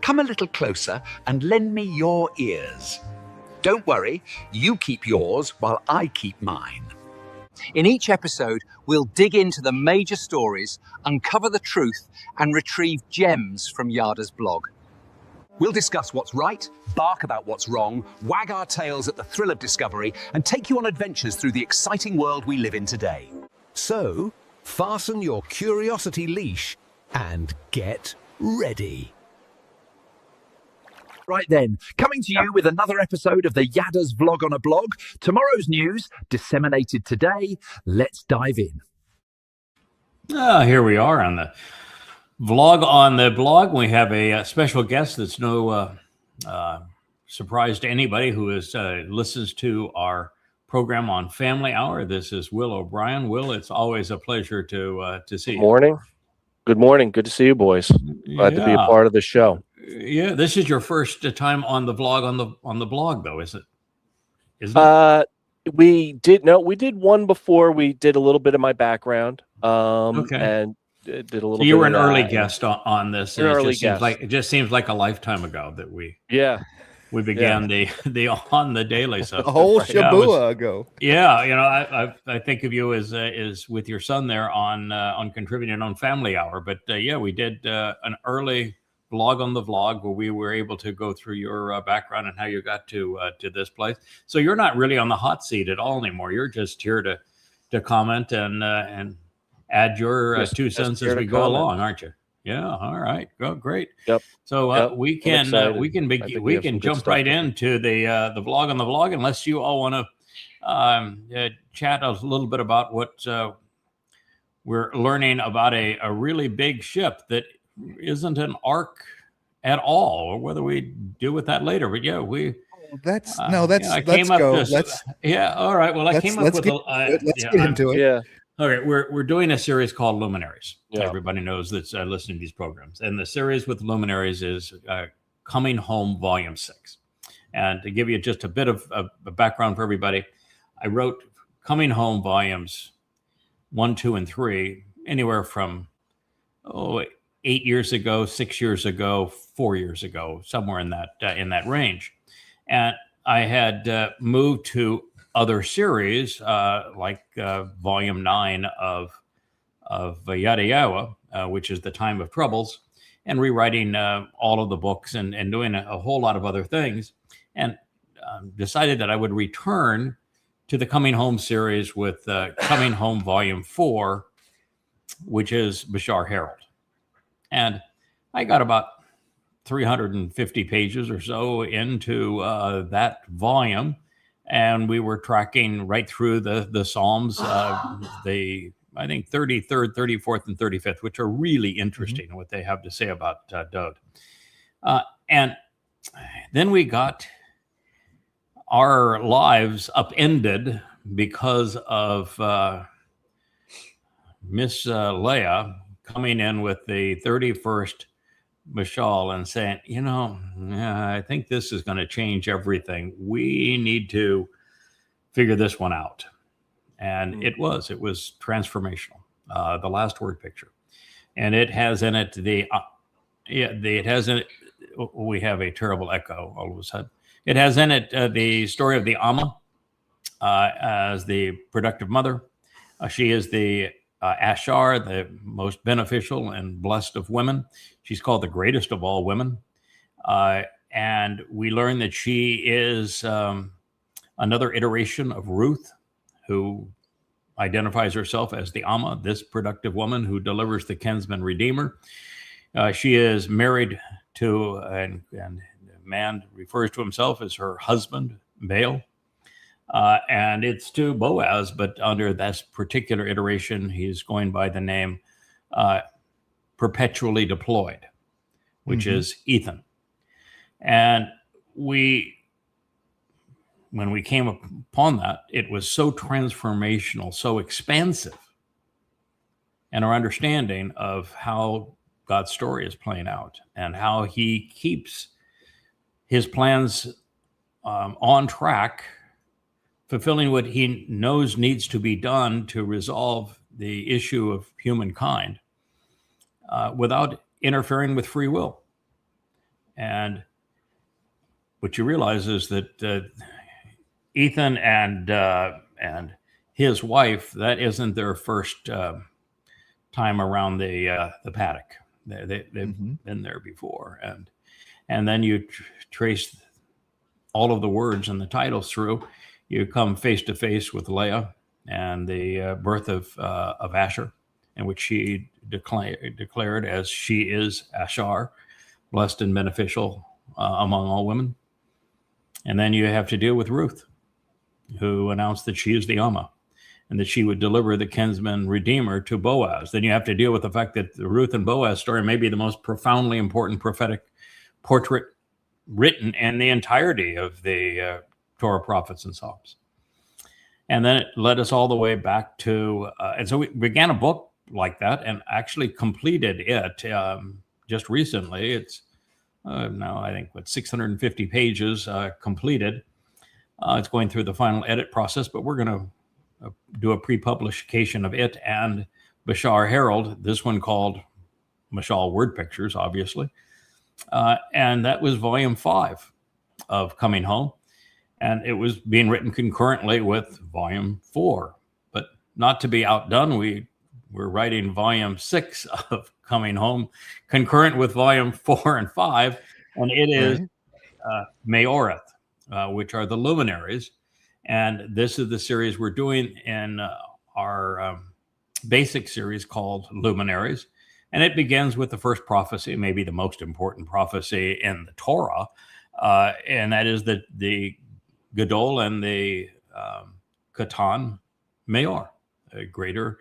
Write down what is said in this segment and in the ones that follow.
come a little closer and lend me your ears. Don't worry, you keep yours while I keep mine. In each episode, we'll dig into the major stories, uncover the truth, and retrieve gems from Yada's blog. We'll discuss what's right, bark about what's wrong, wag our tails at the thrill of discovery, and take you on adventures through the exciting world we live in today. So, fasten your curiosity leash and get ready. Right then, coming to you with another episode of the Yada's Vlog on a Blog. Tomorrow's news, disseminated today. Let's dive in. Here we are on the Vlog on the Blog. We have a special guest that's no surprise to anybody who listens to our program on Family Hour. This is Will O'Brien. Will, it's always a pleasure to see you. Good morning. Good to see you, boys. Glad to be a part of the show. Yeah, this is your first time on the Vlog on the blog, though, is it? We did one before. We did a little bit of my background. Okay. And did a little. So you were an early guest on this. It just seems like a lifetime ago that we began the On the Daily. So a whole shabua ago. Yeah, I think of you as with your son there on contributing on Family Hour. But we did an early Vlog on the Vlog where we were able to go through your background and how you got to this place. So you're not really on the hot seat at all anymore. You're just here to comment and add your 2 cents as we go along, aren't you? Yeah. All right. Go great. Yep. So we can jump right into the Vlog on the Vlog, unless you all want to chat a little bit about what we're learning about a really big ship that isn't an ark at all, or whether we deal with that later. But let's go. All right. Well, I came up with let's get into it. Yeah. All right, we're doing a series called Luminaries. Yeah. Everybody knows that's listening to these programs. And the series with Luminaries is Coming Home Volume 6. And to give you just a bit of a background for everybody, I wrote Coming Home Volumes 1, 2, and 3 anywhere from 8 years ago, 6 years ago, 4 years ago, somewhere in that range. And I had moved to other series like Volume 9 of Yada Yawa, which is The Time of Troubles, and rewriting all of the books and doing a whole lot of other things, and decided that I would return to the Coming Home series with Coming Home Volume 4, which is Bashar Herald. And I got about 350 pages or so into that volume, and we were tracking right through the Psalms, I think 33rd, 34th, and 35th, which are really interesting, what they have to say about Dowd. And then we got our lives upended because of Miss Leia coming in with the 31st Mashal and saying, I think this is going to change everything. We need to figure this one out. And it was transformational. The Last Word picture. And it has in it we have a terrible echo all of a sudden. It has in it the story of the Amma as the productive mother. She is the Ashar, the most beneficial and blessed of women. She's called the greatest of all women. And we learn that she is another iteration of Ruth, who identifies herself as the Amma, this productive woman who delivers the kinsman redeemer. She is married to, and the man refers to himself as her husband, Baal. And it's to Boaz, but under this particular iteration, he's going by the name Perpetually Deployed, which is Ethan. And when we came upon that, it was so transformational, so expansive, and our understanding of how God's story is playing out and how he keeps his plans on track, fulfilling what he knows needs to be done to resolve the issue of humankind without interfering with free will. And what you realize is that Ethan and his wife, that isn't their first time around the paddock. They've been there before, and then you trace all of the words and the titles through. You come face to face with Leah and the birth of Asher, in which she declared as she is Ashar, blessed and beneficial among all women. And then you have to deal with Ruth, who announced that she is the Amma and that she would deliver the kinsman redeemer to Boaz. Then you have to deal with the fact that the Ruth and Boaz story may be the most profoundly important prophetic portrait written in the entirety of the Torah, prophets, and Psalms. And then it led us all the way back to, and so we began a book like that and actually completed it just recently. It's now, I think, 650 pages completed. It's going through the final edit process, but we're going to do a pre-publication of it and Bashar Herald, this one called Mashal Word Pictures, obviously. And that was volume 5 of Coming Home. And it was being written concurrently with volume 4. But not to be outdone, we're writing volume 6 of Coming Home, concurrent with volume 4 and 5. And it is Maoreth, which are the luminaries. And this is the series we're doing in our basic series called Luminaries. And it begins with the first prophecy, maybe the most important prophecy in the Torah. And that is the Gadol and the Katan Maor, greater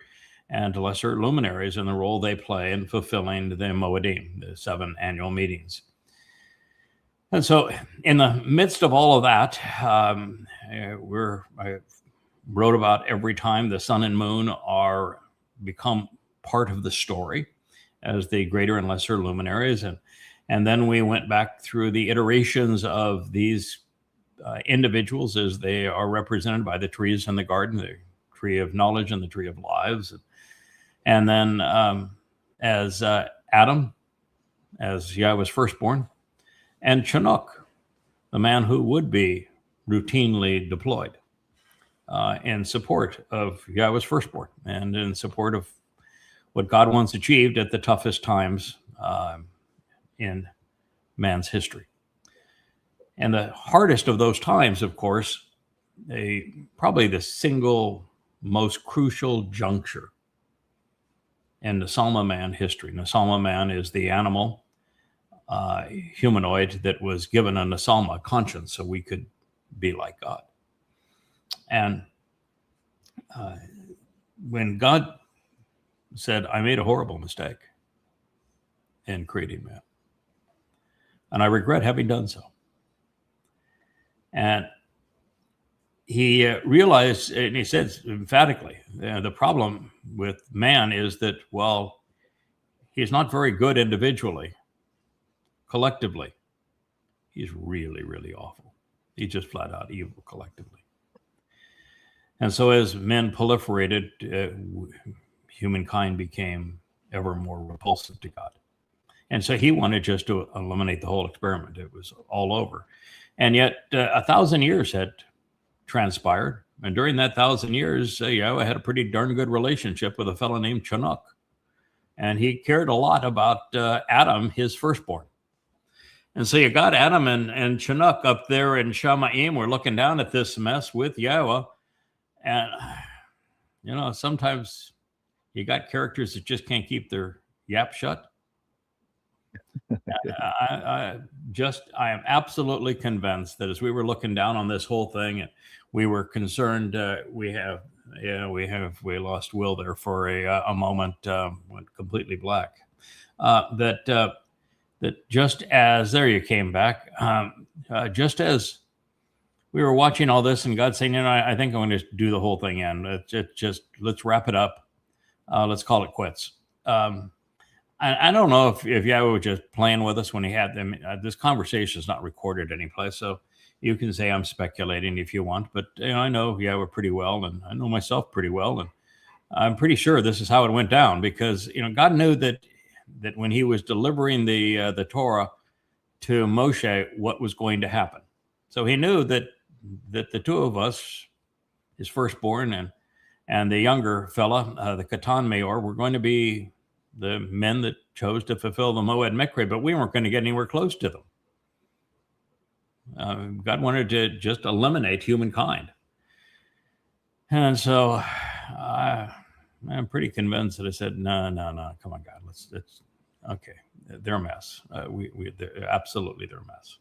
and lesser luminaries, and the role they play in fulfilling the Moedim, the 7 annual meetings. And so in the midst of all of that, I wrote about every time the sun and moon are become part of the story as the greater and lesser luminaries. And then we went back through the iterations of these individuals as they are represented by the trees in the garden, the tree of knowledge and the tree of lives. And then as Adam, as Yahweh's firstborn, and Chinook, the man who would be routinely deployed in support of Yahweh's firstborn and in support of what God once achieved at the toughest times in man's history. And the hardest of those times, of course, probably the single most crucial juncture in Nesalma man history. Nesalma man is the animal humanoid that was given a Nesalma conscience so we could be like God. And when God said, I made a horrible mistake in creating man, and I regret having done so. And he realized, and he said emphatically, the problem with man is that, well, he's not very good individually. Collectively, he's really, really awful. He's just flat out evil collectively. And so as men proliferated, humankind became ever more repulsive to God. And so he wanted just to eliminate the whole experiment. It was all over. And yet 1,000 years had transpired. And during that 1,000 years, Yahweh had a pretty darn good relationship with a fellow named Chinook. And he cared a lot about Adam, his firstborn. And so you got Adam and Chinook up there in Shamaim. We're looking down at this mess with Yahweh. And, you know, sometimes you got characters that just can't keep their yap shut. I am absolutely convinced that as we were looking down on this whole thing, we were concerned. We lost Will there for a moment, went completely black. That just as there you came back, just as we were watching all this and God saying, you know, I think I'm going to do the whole thing in. Let's wrap it up. Let's call it quits. I don't know if Yahweh was just playing with us when he had them. This conversation is not recorded anyplace, so you can say I'm speculating if you want. But you know, I know Yahweh pretty well, and I know myself pretty well, and I'm pretty sure this is how it went down because you know God knew that when He was delivering the Torah to Moshe what was going to happen. So he knew that the two of us, his firstborn and the younger fella, the Katan Mayor, were going to be the men that chose to fulfill the Moed Mikre, but we weren't going to get anywhere close to them. God wanted to just eliminate humankind. And so I'm pretty convinced that I said, no, come on, God, let's okay. They're a mess. Absolutely, they're a mess.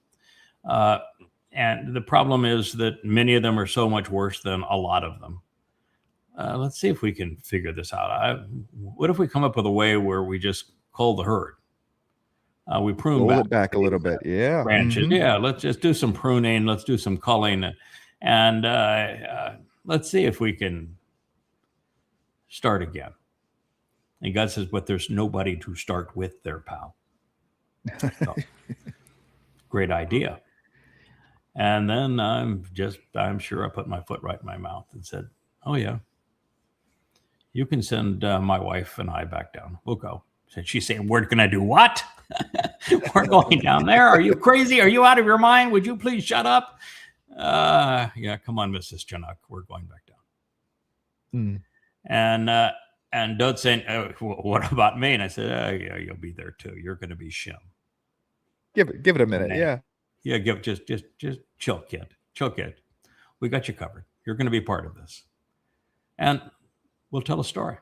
And the problem is that many of them are so much worse than a lot of them. Let's see if we can figure this out. What if we come up with a way where we just cull the herd? We prune back a little bit. Yeah. Branches. Mm-hmm. Yeah. Let's just do some pruning. Let's do some culling. And let's see if we can start again. And God says, but there's nobody to start with there, pal. So, great idea. And then I'm sure I put my foot right in my mouth and said, oh, yeah, you can send my wife and I back down. We'll go. She's saying, we're going to do what? We're going down there. Are you crazy? Are you out of your mind? Would you please shut up? Yeah, come on, Mrs. Chinook. We're going back down. And Dod's saying, what about me? And I said, yeah, you'll be there too. You're going to be Shem. Give it a minute. Yeah. Yeah, just chill, kid. Chill, kid. We got you covered. You're going to be part of this. And we'll tell a story.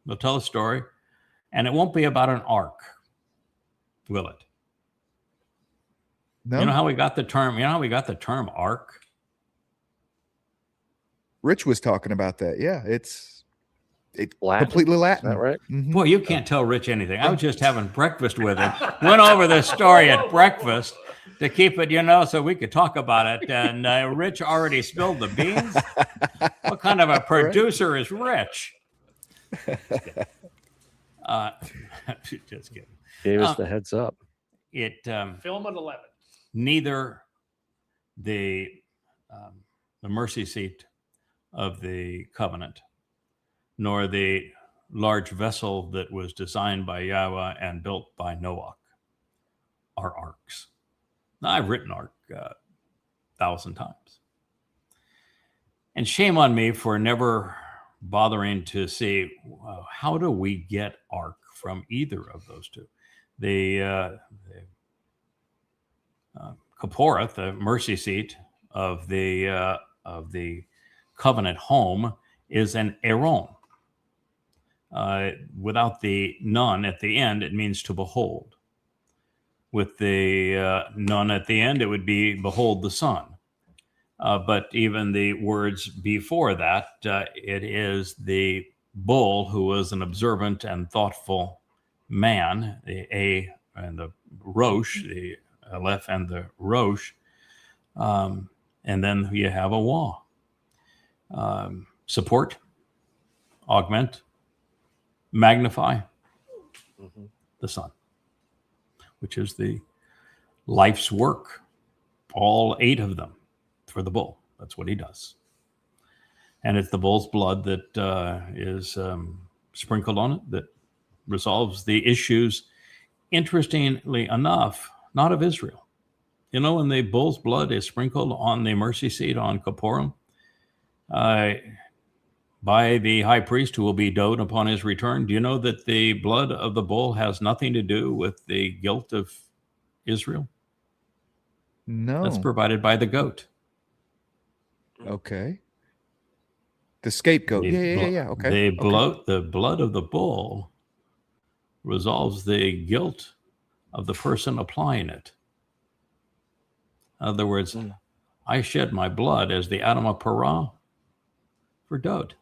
We'll tell a story. And it won't be about an ark, will it? No. You know how we got the term ark? Rich was talking about that. Yeah, it's Latin. Completely Latin. Is that right? Mm-hmm. Boy, you can't tell Rich anything. I was just having breakfast with him. Went over this story at breakfast to keep it, so we could talk about it. And Rich already spilled the beans. What kind of a producer is Rich? Just kidding. Gave us the heads up. Film at 11. Neither the mercy seat of the covenant, nor the large vessel that was designed by Yahweh and built by Noah are arks. Now, I've written ark 1,000 times. And shame on me for never bothering to see how do we get ark from either of those two. The Kaporeth, the mercy seat of the covenant home, is an Aaron. Without the nun at the end, it means to behold. With the nun at the end, it would be behold the sun. But even the words before that, it is the bull who was an observant and thoughtful man, the A and the Rosh, the Aleph and the Rosh. And then you have a Wah. Support, augment, magnify the sun, which is the life's work, all 8 of them for the bull. That's what he does. And it's the bull's blood that is sprinkled on it that resolves the issues, interestingly enough, not of Israel. When the bull's blood is sprinkled on the mercy seat on Kippurim, by the high priest who will be Dod upon his return, do you know that the blood of the bull has nothing to do with the guilt of Israel? No. That's provided by the goat. Okay. The scapegoat. Yeah. Okay. The blood of the bull resolves the guilt of the person applying it. In other words, I shed my blood as the Adamah Parah for Dod.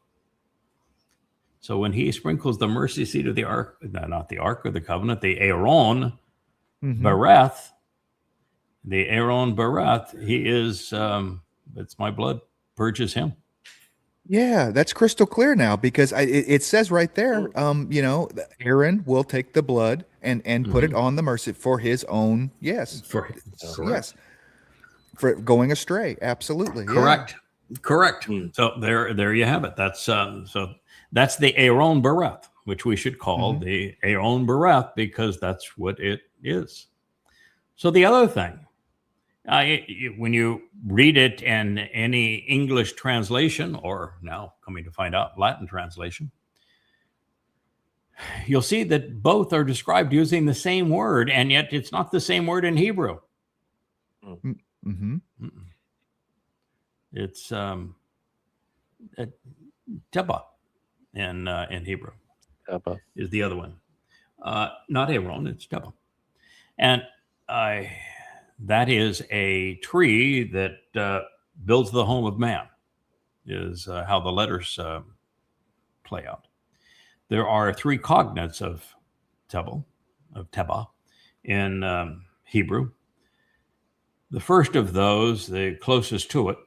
So when he sprinkles the mercy seat of the ark, not the ark of the covenant, the Aaron Bereth, he is, it's my blood purges him. Yeah, that's crystal clear now because it says right there, Aaron will take the blood and put it on the mercy for his own, yes. Yes. For going astray, absolutely. Correct. Yeah. Correct. So there you have it. That's that's the Aaron Bereth, which we should call the Aaron Bereth because that's what it is. So the other thing, when you read it in any English translation, or now coming to find out Latin translation, you'll see that both are described using the same word, and yet it's not the same word in Hebrew. Mm-hmm. It's Teba in Hebrew. Teba is the other one. Not Aaron, it's Teba. And that is a tree that builds the home of man, is how the letters play out. There are 3 cognates of Teba in Hebrew. The first of those, the closest to it,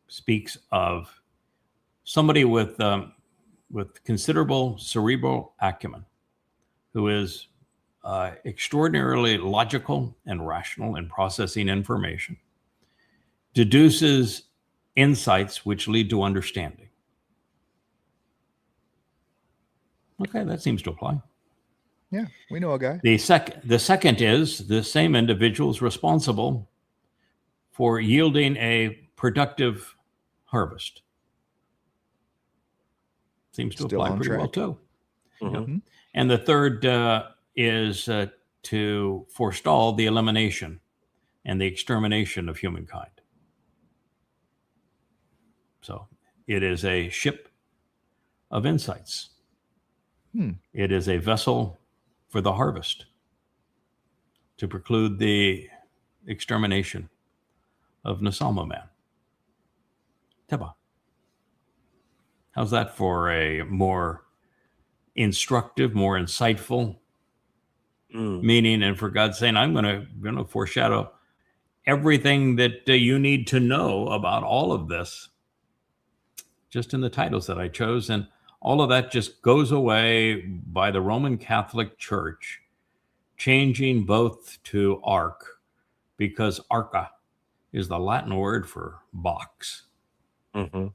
speaks of somebody with considerable cerebral acumen, who is extraordinarily logical and rational in processing information, deduces insights which lead to understanding. Okay, that seems to apply. Yeah, we know a guy. The second is the same individual is responsible for yielding a productive harvest. Seems to Still apply on pretty well track. too. Mm-hmm. And the third is to forestall the elimination and the extermination of humankind. So it is a ship of insights. It is a vessel for the harvest to preclude the extermination of Nasama man. Teba. How's that for a more instructive, more insightful meaning? And for God's sake, I'm going to foreshadow everything that you need to know about all of this just in the titles that I chose. And all of that just goes away by the Roman Catholic Church changing both to ark, because arca is the Latin word for box. Mm-hmm.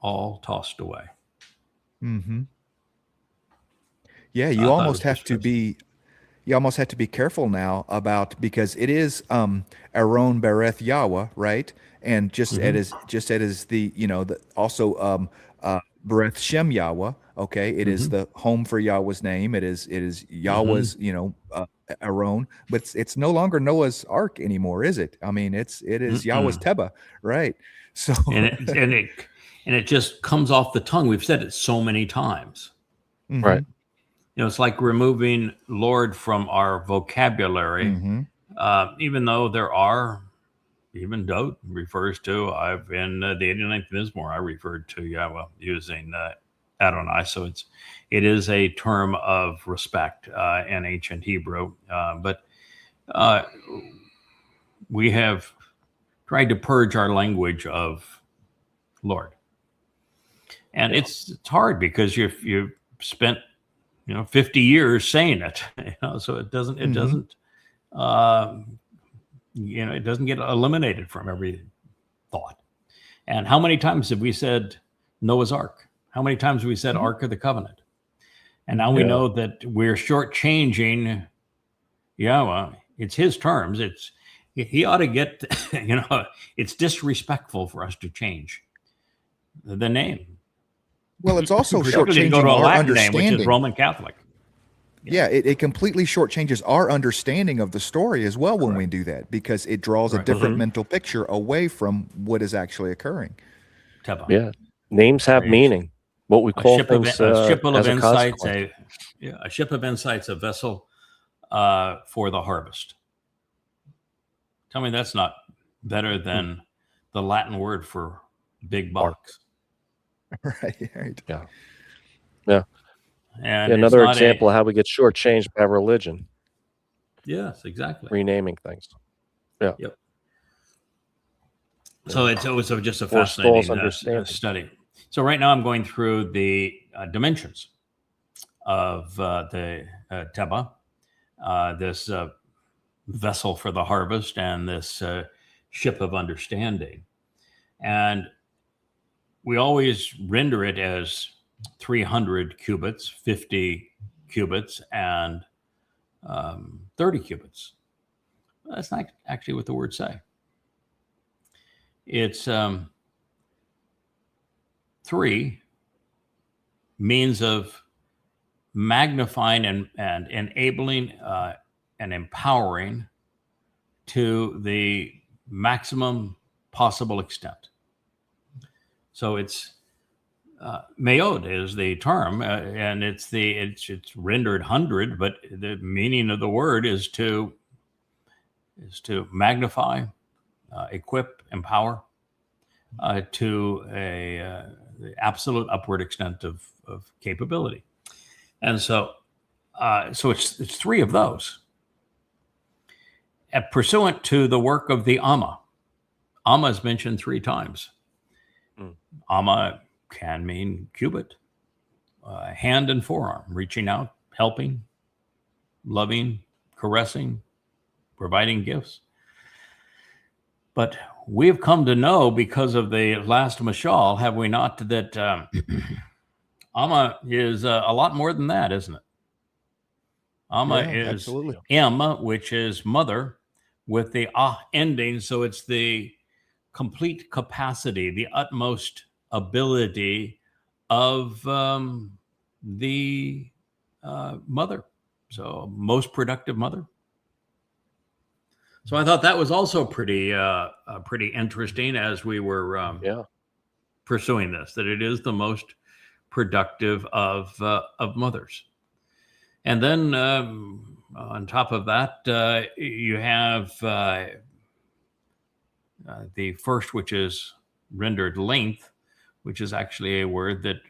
All tossed away. Mm-hmm. Yeah, you almost have to be careful now about, because it is Aaron Bereth Yahweh, right? And just as the also Bereth Shem Yahweh, okay? It is the home for Yahweh's name. It is Yahweh's, Aaron, but it's no longer Noah's Ark anymore, is it? I mean, it is Yahweh's Teba, right? So and it just comes off the tongue. We've said it so many times. Right. It's like removing Lord from our vocabulary, even though there are, even Dote refers to, I've in the 89th Mizmor, I referred to Yahweh using Adonai. So it is a term of respect in ancient Hebrew. But we have tried to purge our language of Lord. And it's hard because you've spent 50 years saying it, so it doesn't get eliminated from every thought. And how many times have we said Noah's Ark? How many times have we said Ark of the Covenant? And now we know that we're shortchanging Yahweh. It's his terms. He ought to get, it's disrespectful for us to change the name. Well, it's also particularly to go shortchanging to a our Latin name, understanding. which is Roman Catholic. Yeah, it completely shortchanges our understanding of the story as well when we do that, because it draws a different mental picture away from what is actually occurring. Teba. Yeah, names have meaning. What we call things a ship of as a insights, consequence. a ship of insights, a vessel for the harvest. Tell me that's not better than the Latin word for big box. Right. Yeah. And another example of how we get shortchanged by religion. Yes, exactly. Renaming things. Yeah. Yep. So it's just a Forestalls fascinating study. So right now I'm going through the dimensions of the Teba, this vessel for the harvest, and this ship of understanding. And we always render it as 300 cubits, 50 cubits, and 30 cubits. That's not actually what the words say. It's 3 means of magnifying and enabling and empowering to the maximum possible extent. So it's meod is the term, and it's rendered 100, but the meaning of the word is to magnify, equip, empower to the absolute upward extent of capability. And so it's 3 of those. Pursuant to the work of the Amma. Amma is mentioned 3 times. Amma can mean cubit, hand and forearm, reaching out, helping, loving, caressing, providing gifts. But we have come to know, because of the last mashal, have we not, that Amma is a lot more than that, isn't it? Amma is absolutely. M, which is mother, with the ending. So it's the complete capacity, the utmost ability of the mother. So most productive mother. So I thought that was also pretty interesting as we were pursuing this, that it is the most productive of mothers. And then on top of that, you have the first, which is rendered length, which is actually a word that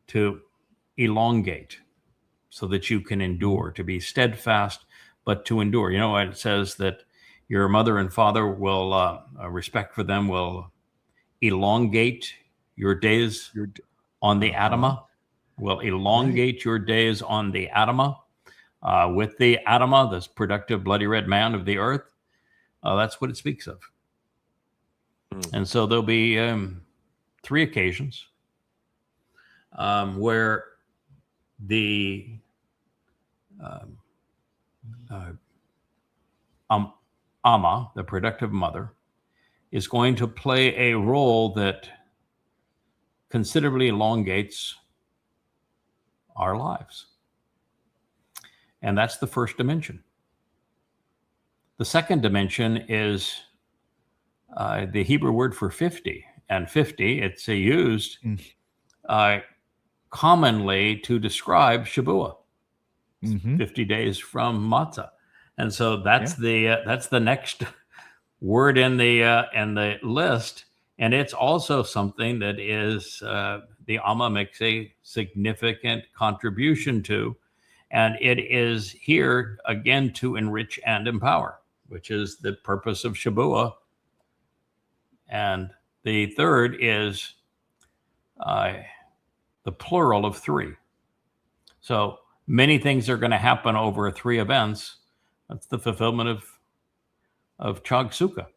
to elongate, so that you can endure, to be steadfast, but to endure. You know, it says that your mother and father will, respect for them will elongate your days on the Adamah, will elongate your days on the Adamah. With the Adamah, this productive bloody red mound of the earth, that's what it speaks of. And so there'll be 3 occasions where the Amma, the productive mother, is going to play a role that considerably elongates our lives. And that's the first dimension. The second dimension is the Hebrew word for 50. And 50, it's used commonly to describe Shavuot, 50 days from Matzah. And so that's the next word in the list. And it's also something that is the Amma makes a significant contribution to. And it is here, again, to enrich and empower, which is the purpose of Shavuot. And the third is the plural of 3. So many things are going to happen over 3 events. That's the fulfillment of Chag Sukkah.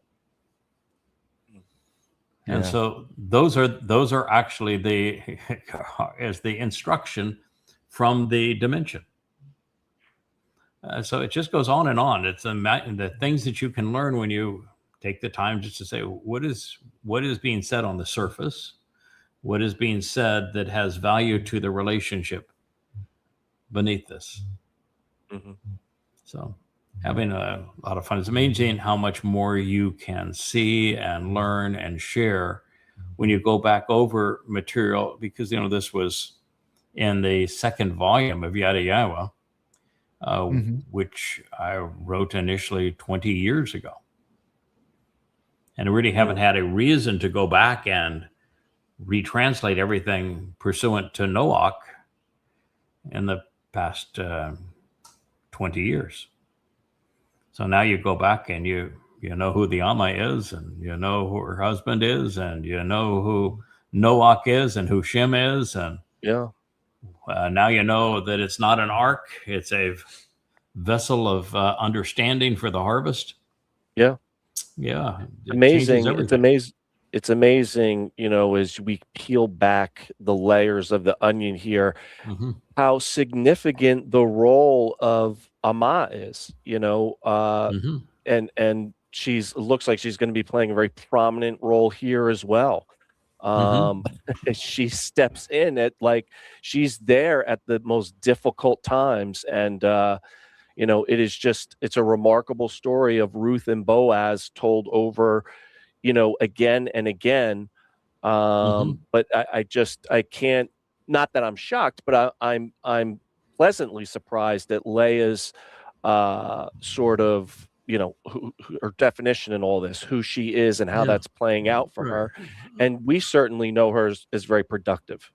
And so those are actually the instruction from the dimension. So it just goes on and on. It's the things that you can learn when you take the time just to say, what is being said on the surface? What is being said that has value to the relationship beneath this? So having a lot of fun. It's amazing how much more you can see and learn and share when you go back over material, because, this was in the 2nd volume of Yada Yahweh, which I wrote initially 20 years ago. And I really haven't had a reason to go back and retranslate everything pursuant to Noach in the past 20 years. So now you go back and you know who the Amma is, and you know who her husband is, and you know who Noach is and who Shem is. And now you know that it's not an ark, it's a vessel of understanding for the harvest. Amazing. It's amazing, as we peel back the layers of the onion here, how significant the role of Ama is, Mhm. and looks like she's going to be playing a very prominent role here as well. She steps in at she's there at the most difficult times, and it's a remarkable story of Ruth and Boaz told over, again and again. But I can't, not that I'm shocked, but I'm pleasantly surprised at Leia's sort of, her definition in all this, who she is and how that's playing out for her. And we certainly know her as very productive.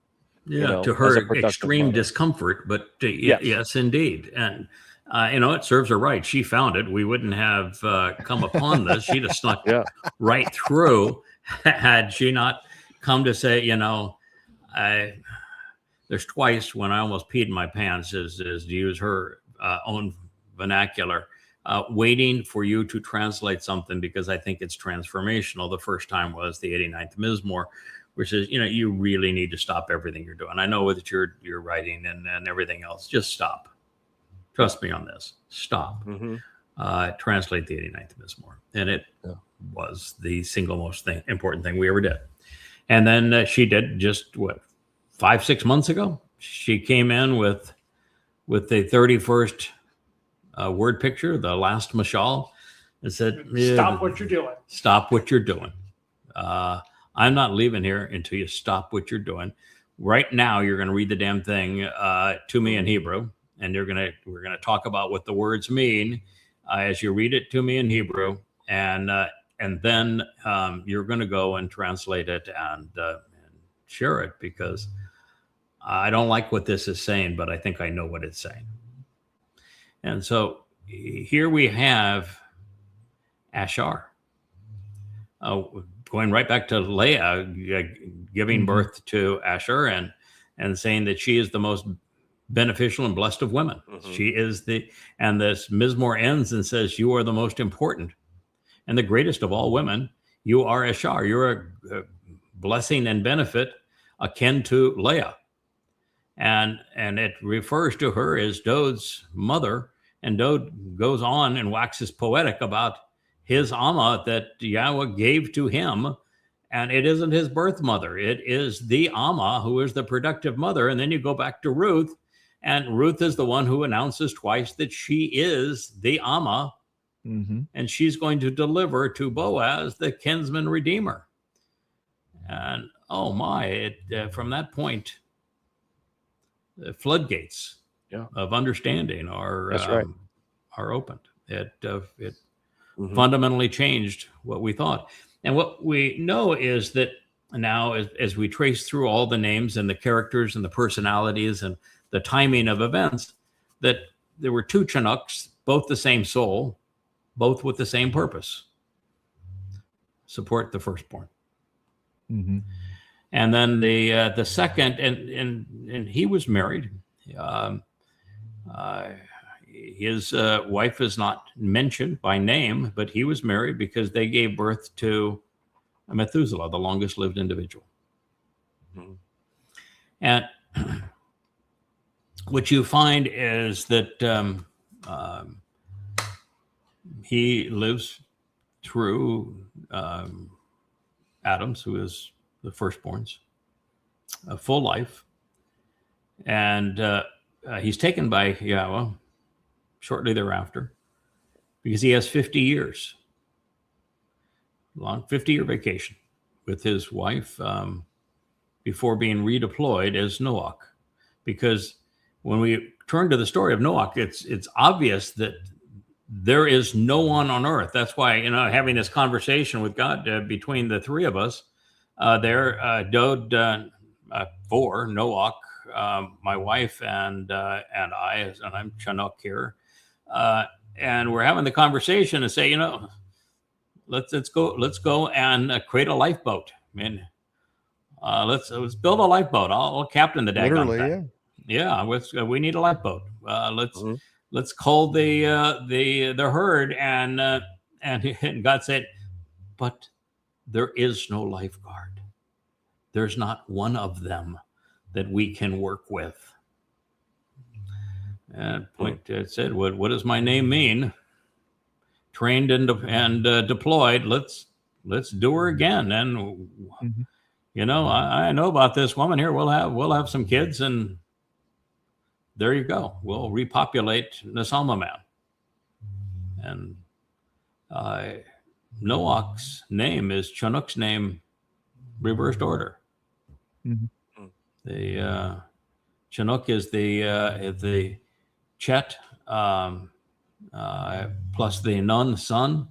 To her extreme mother. Discomfort, but yes, indeed. And, it serves her right. She found it. We wouldn't have come upon this. She'd have snuck right through had she not come to say, there's twice when I almost peed in my pants, is to use her own vernacular, waiting for you to translate something because I think it's transformational. The first time was the 89th Mizmor, which is, you really need to stop everything you're doing. I know that you're writing and everything else. Just stop. Trust me on this. Stop. Translate the 89th Mizmor. And it was the single most important thing we ever did. And then she did just 5-6 months ago. She came in with the 31st word picture, the last mashal, and said, "Stop what you're doing. Stop what you're doing. I'm not leaving here until you stop what you're doing. Right now, you're going to read the damn thing to me in Hebrew, and we're going to talk about what the words mean as you read it to me in Hebrew, and then you're going to go and translate it and share it, because I don't like what this is saying, but I think I know what it's saying." And so here we have Ashar, going right back to Leah giving birth to Asher and saying that she is the most beneficial and blessed of women. She is and this Mizmor ends and says, "You are the most important and the greatest of all women. You are Ashar. You're a blessing and benefit akin to Leah." And it refers to her as Dod's mother, and Dod goes on and waxes poetic about his Amma that Yahweh gave to him, and it isn't his birth mother. It is the Amma who is the productive mother. And then you go back to Ruth, and Ruth is the one who announces twice that she is the Amma, and she's going to deliver to Boaz the kinsman redeemer. And oh my, from that point, the floodgates of understanding are opened. It fundamentally changed what we thought. And what we know is that now, as we trace through all the names and the characters and the personalities and the timing of events, that there were two Chinooks, both the same soul, both with the same purpose: support the firstborn. And then the second, and he was married. His wife is not mentioned by name, but he was married because they gave birth to Methuselah, the longest lived individual. And what you find is that he lives through Adams, who is the firstborns, a full life. And he's taken by Yahweh shortly thereafter because he has 50 years, long 50-year vacation with his wife before being redeployed as Noach. Because when we turn to the story of Noach, it's obvious that there is no one on earth. That's why, having this conversation with God between the three of us, Dod, 4, Noach, my wife and I, and I'm Chinook here, and we're having the conversation and say, let's go and create a lifeboat. I mean, let's build a lifeboat. I'll captain the daggone thing. Yeah, we need a lifeboat. Let's call the herd, and God said, but there is no lifeguard. There's not one of them that we can work with. And point said, "What does my name mean? Trained and deployed. Let's do her again." And I know about this woman here. We'll have some kids, and there you go. We'll repopulate Nasalmaman. And Noach's name is Chinook's name, reversed order. Mm-hmm. The Chinook is the Chet plus the Nun son,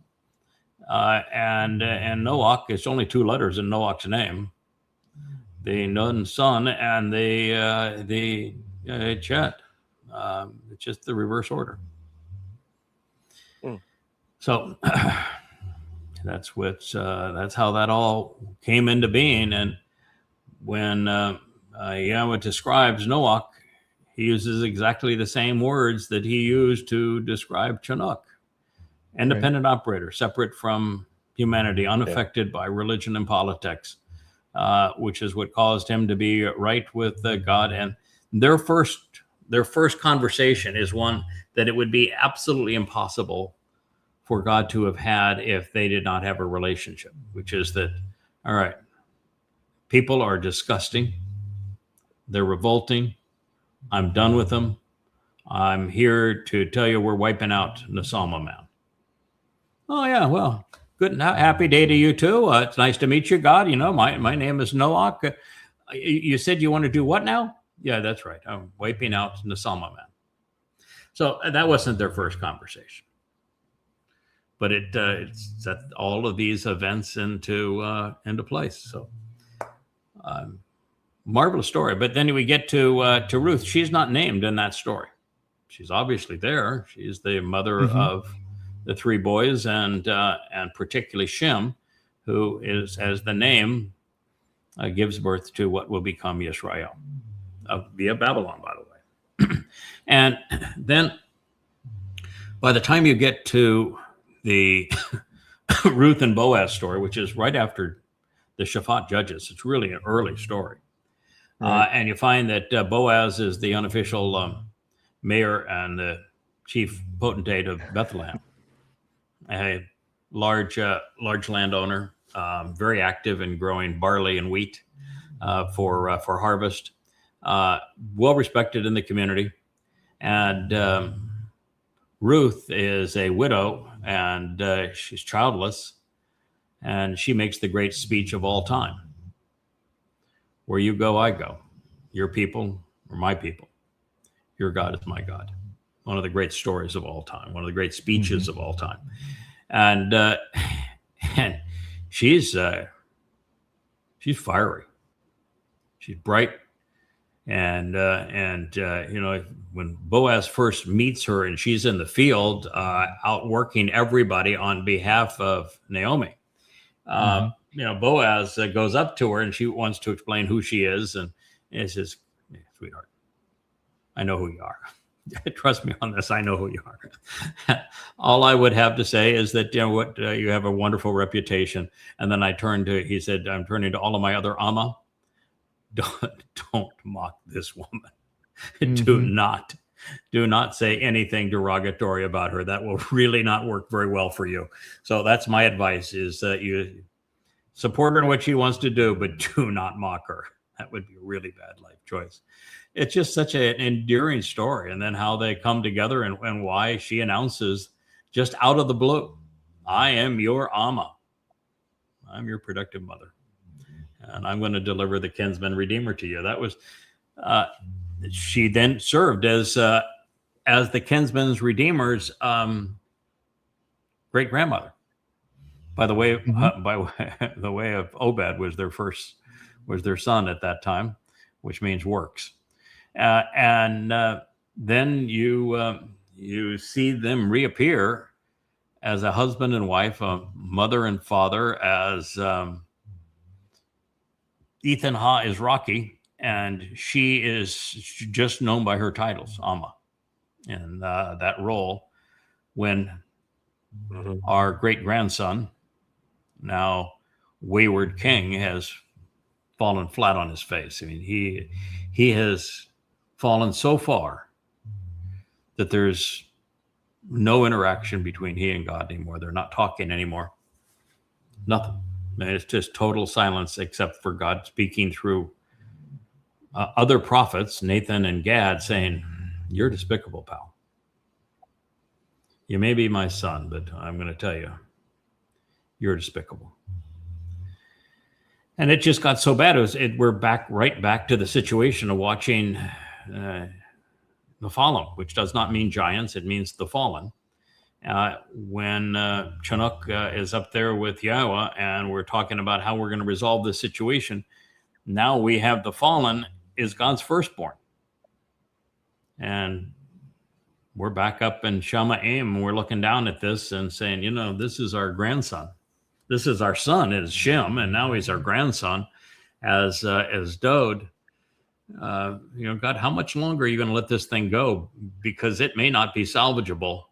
and Noach. It's only 2 letters in Noach's name. The Nun son and the Chet. It's just the reverse order. So that's how that all came into being. And when Yahweh describes Noach, he uses exactly the same words that he used to describe Chinook. Independent operator, separate from humanity, unaffected by religion and politics, which is what caused him to be right with God. And their first conversation is one that it would be absolutely impossible for God to have had if they did not have a relationship, which is that, all right, people are disgusting. They're revolting. I'm done with them. I'm here to tell you we're wiping out Nasalmaman. Oh, yeah, well, good. Happy day to you, too. It's nice to meet you, God. My name is Noach. You said you want to do what now? Yeah, that's right. I'm wiping out Nasalmaman. So that wasn't their first conversation. But it set all of these events into place. So marvelous story. But then we get to Ruth. She's not named in that story. She's obviously there. She's the mother of the 3 boys, and particularly Shem, who is, as the name gives birth to what will become Yisrael via Babylon, by the way. And then by the time you get to the Ruth and Boaz story, which is right after the Shaphat Judges, it's really an early story. And you find that Boaz is the unofficial mayor and the chief potentate of Bethlehem, a large landowner, very active in growing barley and wheat for harvest, well respected in the community. And Ruth is a widow, and she's childless, and she makes the great speech of all time. Where you go, I go. Your people are my people. Your God is my God. One of the great stories of all time. One of the great speeches of all time. And she's fiery. She's bright. And when Boaz first meets her and she's in the field out working everybody on behalf of Naomi, Boaz goes up to her and she wants to explain who she is. And he says, "Sweetheart, I know who you are. Trust me on this. I know who you are. All I would have to say is that, you have a wonderful reputation." And then he said, "I'm turning to all of my other Amma. Don't mock this woman. Do not say anything derogatory about her. That will really not work very well for you." So that's my advice, is that you support her in what she wants to do, but do not mock her. That would be a really bad life choice. It's just such an endearing story. And then how they come together and why she announces just out of the blue, "I am your Amma. I'm your productive mother. And I'm going to deliver the kinsman redeemer to you." That was, she then served as the kinsman's redeemer's great grandmother. By the way, the way of Obed was their son at that time, which means works. And then you see them reappear as a husband and wife, a mother and father, as Ethan Ha is Rocky, and she is just known by her titles, Amma, in that role, when our great grandson, now wayward king, has fallen flat on his face. I mean, he has fallen so far that there's no interaction between he and God anymore. They're not talking anymore. Nothing. I mean, it's just total silence except for God speaking through other prophets, Nathan and Gad, saying, "You're despicable, pal. You may be my son, but I'm going to tell you, you're despicable." And it just got so bad. We're right back to the situation of watching the Fallen, which does not mean giants. It means the fallen. When Chinook is up there with Yahweh and we're talking about how we're going to resolve this situation, now we have the fallen is God's firstborn. And we're back up in Shamaim and we're looking down at this and saying, this is our grandson. This is our son, is Shem, and now he's our grandson as Dode. God, how much longer are you going to let this thing go? Because it may not be salvageable.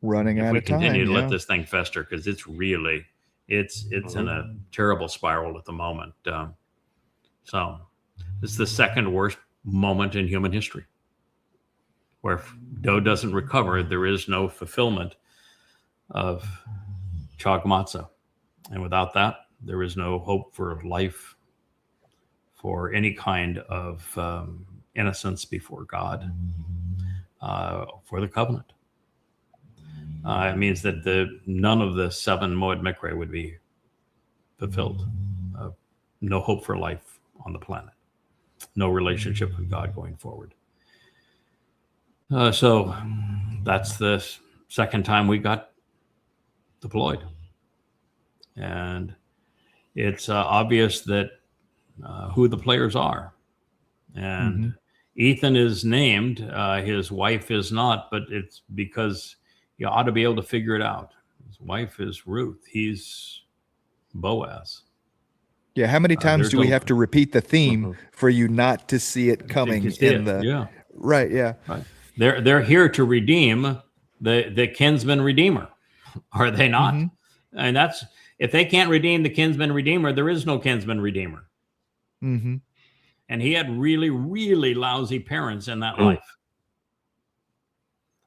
Running out of time. Continue to let this thing fester, because it's in a terrible spiral at the moment. So it's the second worst moment in human history, where if Dode doesn't recover, there is no fulfillment of Chog Matzah. And without that, there is no hope for life, for any kind of innocence before God, for the covenant. It means that none of the 7 Moed Mikre would be fulfilled. No hope for life on the planet. No relationship with God going forward. So that's the second time we got deployed. And it's obvious that who the players are. And Ethan is named, his wife is not, but it's because you ought to be able to figure it out. His wife is Ruth. He's Boaz. Yeah, how many times do we have to repeat the theme for you not to see it coming Right, yeah. Right. They're here to redeem the kinsman redeemer. Are they not? And that's, if they can't redeem the kinsman redeemer, there is no kinsman redeemer. And he had really, really lousy parents in that life.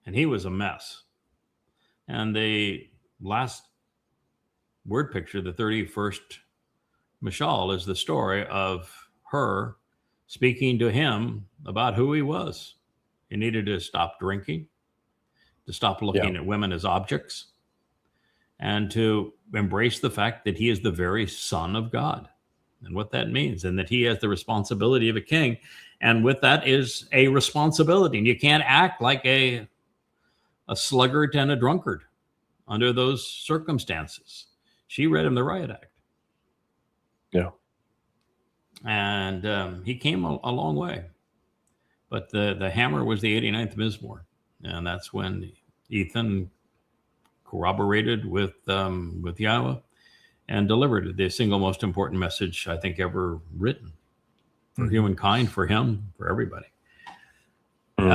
And he was a mess. And the last word picture, the 31st Mashal, is the story of her speaking to him about who he was. He needed to stop drinking, to stop looking at women as objects, and to embrace the fact that he is the very Son of God, and what that means, and that he has the responsibility of a king. And with that is a responsibility. And you can't act like a sluggard and a drunkard under those circumstances. She read him the Riot Act. Yeah. And he came a long way. But the hammer was the 89th Mizmor. And that's when Ethan corroborated with Yahweh and delivered the single most important message I think ever written for humankind, for him, for everybody.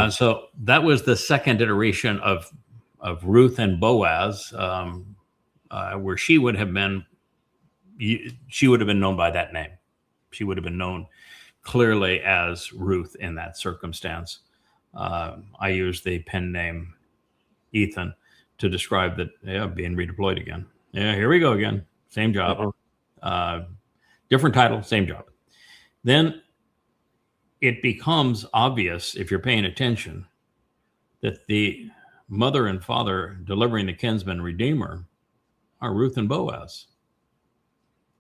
So that was the second iteration of Ruth and Boaz, where she would have been known by that name. She would have been known clearly as Ruth in that circumstance. I use the pen name Ethan to describe that, being redeployed again. Yeah, here we go again. Same job. Different title, same job. Then it becomes obvious, if you're paying attention, that the mother and father delivering the kinsman redeemer are Ruth and Boaz.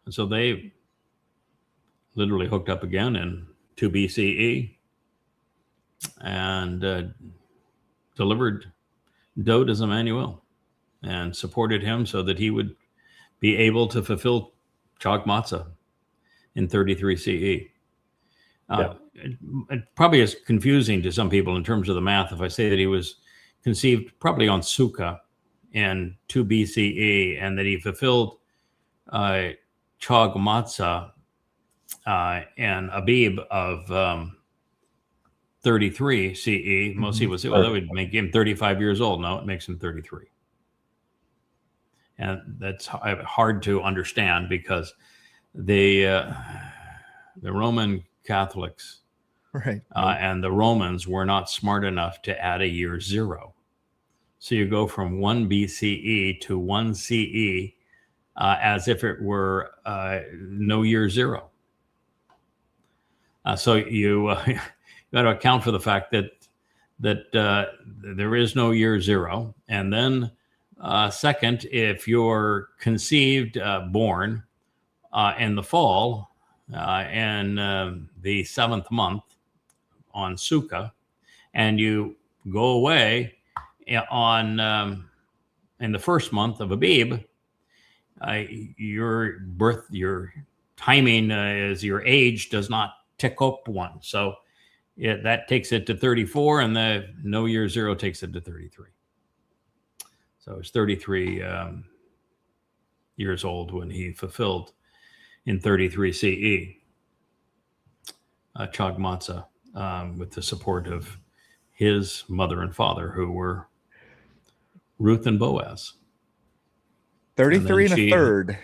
And so they literally hooked up again in 2 BCE and delivered Dode as Emmanuel and supported him so that he would be able to fulfill Chog Matzah in 33 CE. It probably is confusing to some people in terms of the math if I say that he was conceived probably on Sukkah in 2 BCE and that he fulfilled Chog Matzah and Abib of 33 CE. Most people say, well, that would make him 35 years old. No, it makes him 33. And that's hard to understand because the Roman Catholics Right. And the Romans were not smart enough to add a year 0. So you go from 1 BCE to 1 CE as if it were no year 0. So you got to account for the fact that there is no year 0. And then second, if you're conceived, born in the fall, in the 7th month on Sukkah, and you go away on in the 1st month of Abib, your timing is your age does not tick up 1. So that takes it to 34, and the no year 0 takes it to 33. So it's 33 years old when he fulfilled in 33 CE Chag Matzah, with the support of his mother and father, who were Ruth and Boaz. 33 and a third.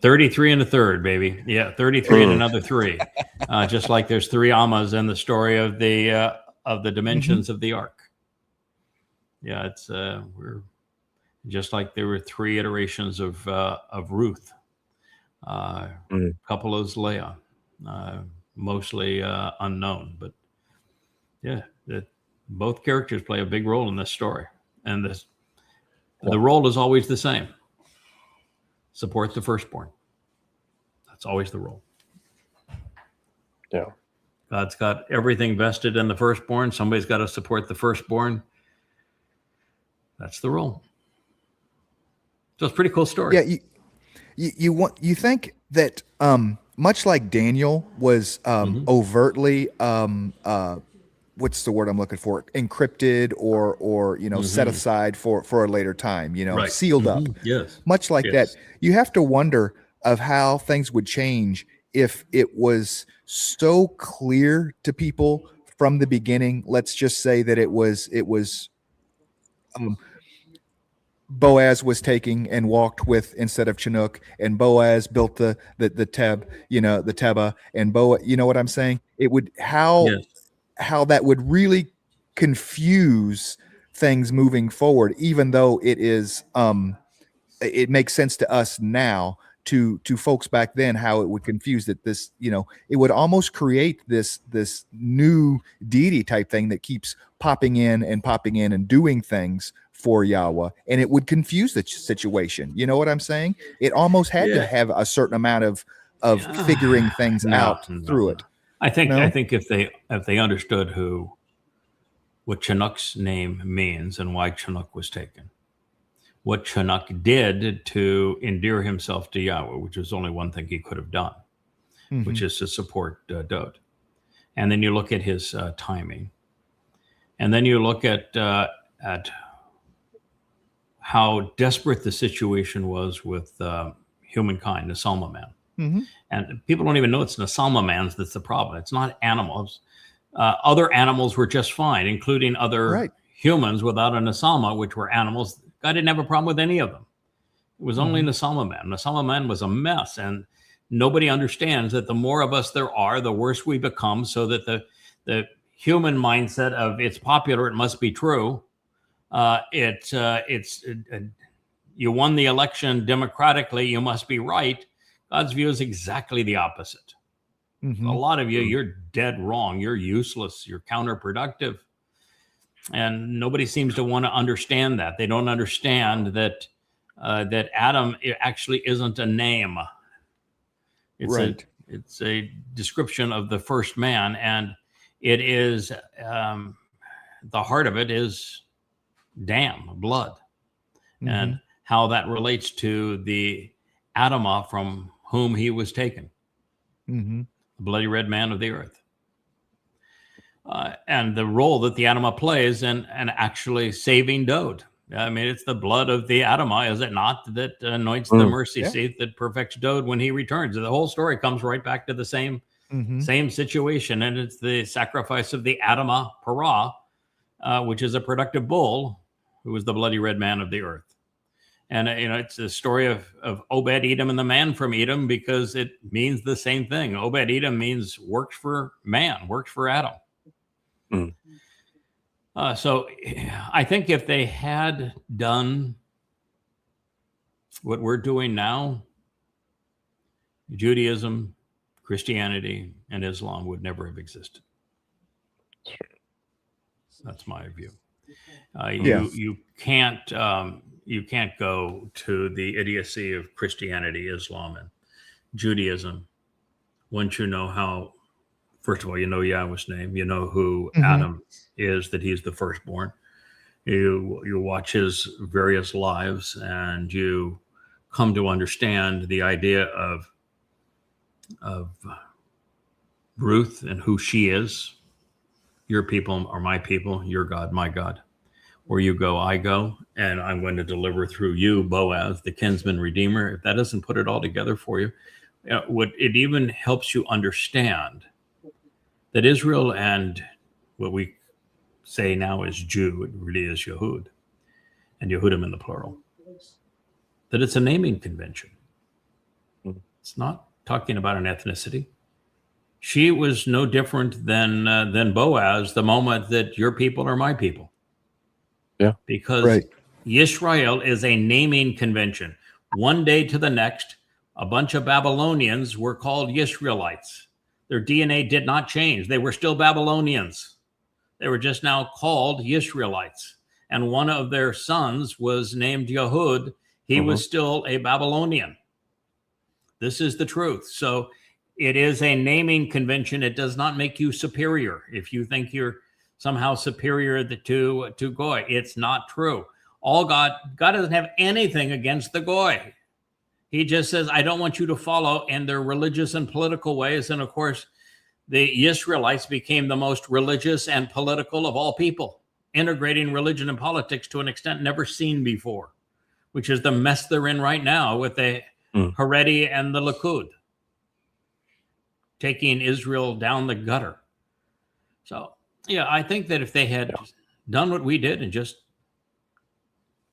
33 and a third, baby. Yeah, 33 and another 3. Just like there's 3 Ammas in the story of the dimensions of the ark. Yeah, it's we're just like there were 3 iterations of Ruth. Couple is Leah, mostly unknown, but yeah, both characters play a big role in this story, and the role is always the same. Support the firstborn. That's always the role. Yeah. God's got everything vested in the firstborn. Somebody's got to support the firstborn. That's the role. So it's a pretty cool story. Yeah, you think that much like Daniel was overtly what's the word I'm looking for? Encrypted or set aside for a later time, Right. sealed up. Yes. Much like that. You have to wonder of how things would change if it was so clear to people from the beginning. Let's just say that it was Boaz was taking and walked with instead of Chinook, and Boaz built the Teb, the Teba, and Boaz, you know what I'm saying? It would how that would really confuse things moving forward, even though it is it makes sense to us now. To folks back then, how it would confuse that this, it would almost create this new deity type thing that keeps popping in and doing things for Yahweh, and it would confuse the situation. You know what I'm saying? It almost had to have a certain amount of figuring things out through it. I think if they understood what Chinook's name means and why Chinook was taken, what Chinook did to endear himself to Yahweh, which was only one thing he could have done, which is to support Dod. And then you look at his timing, and then you look at how desperate the situation was with humankind, the Salma man. And people don't even know it's the Salma man's that's the problem. It's not animals. Other animals were just fine, including other humans without a Nasalma, which were animals. God didn't have a problem with any of them. It was only Nasalma man. Nasalma man was a mess, and nobody understands that the more of us there are, the worse we become, so that the human mindset of it's popular, it must be true. You won the election democratically, you must be right. God's view is exactly the opposite. A lot of you, you're dead wrong. You're useless. You're counterproductive. And nobody seems to want to understand that. They don't understand that Adam actually isn't a name. It's a description of the first man, and it is the heart of it is blood, and how that relates to the Adamah from whom he was taken, the bloody red man of the earth. And the role that the Adamah plays in actually saving Dod. I mean, it's the blood of the Adamah, is it not, that anoints the mercy seat that perfects Dod when he returns. The whole story comes right back to the same situation, and it's the sacrifice of the Adamah Parah, which is a productive bull, who was the bloody red man of the earth. And, it's the story of Obed-Edom and the man from Edom, because it means the same thing. Obed-Edom means works for man, works for Adam. So I think if they had done what we're doing now, Judaism, Christianity, and Islam would never have existed. That's my view. You can't go to the idiocy of Christianity, Islam, and Judaism once you know how. First of all, you know Yahweh's name. You know who Adam is, that he's the firstborn. You watch his various lives, and you come to understand the idea of Ruth and who she is. Your people are my people. Your God, my God. Where you go, I go, and I'm going to deliver through you, Boaz, the kinsman redeemer. If that doesn't put it all together for you, it even helps you understand that Israel and what we say now is Jew, it really is Yehud, and Yehudim in the plural, that it's a naming convention. It's not talking about an ethnicity. She was no different than Boaz the moment that your people are my people. Yeah. Because Yisrael is a naming convention. One day to the next, a bunch of Babylonians were called Yisraelites. Their DNA did not change. They were still Babylonians. They were just now called Yisraelites. And one of their sons was named Yehud. He was still a Babylonian. This is the truth. So it is a naming convention. It does not make you superior. If you think you're somehow superior to Goy, it's not true. God doesn't have anything against the Goy. He just says, I don't want you to follow in their religious and political ways. And of course, the Israelites became the most religious and political of all people, integrating religion and politics to an extent never seen before, which is the mess they're in right now with the Haredi and the Likud, taking Israel down the gutter. So, yeah, I think that if they had done what we did and just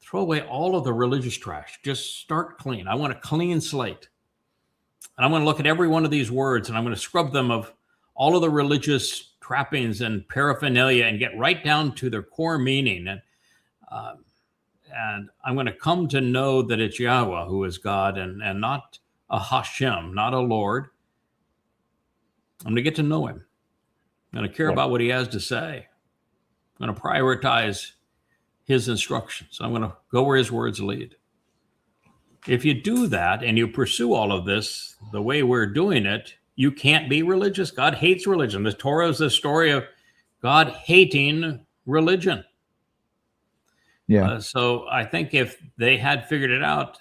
throw away all of the religious trash, just start clean. I want a clean slate. And I'm going to look at every one of these words and I'm going to scrub them of all of the religious trappings and paraphernalia and get right down to their core meaning. And I'm going to come to know that it's Yahweh who is God and not a Hashem, not a Lord. I'm going to get to know him. I'm going to care about what he has to say. I'm going to prioritize his instructions. I'm going to go where his words lead. If you do that and you pursue all of this the way we're doing it, you can't be religious. God hates religion. The Torah is the story of God hating religion. Yeah. So I think if they had figured it out,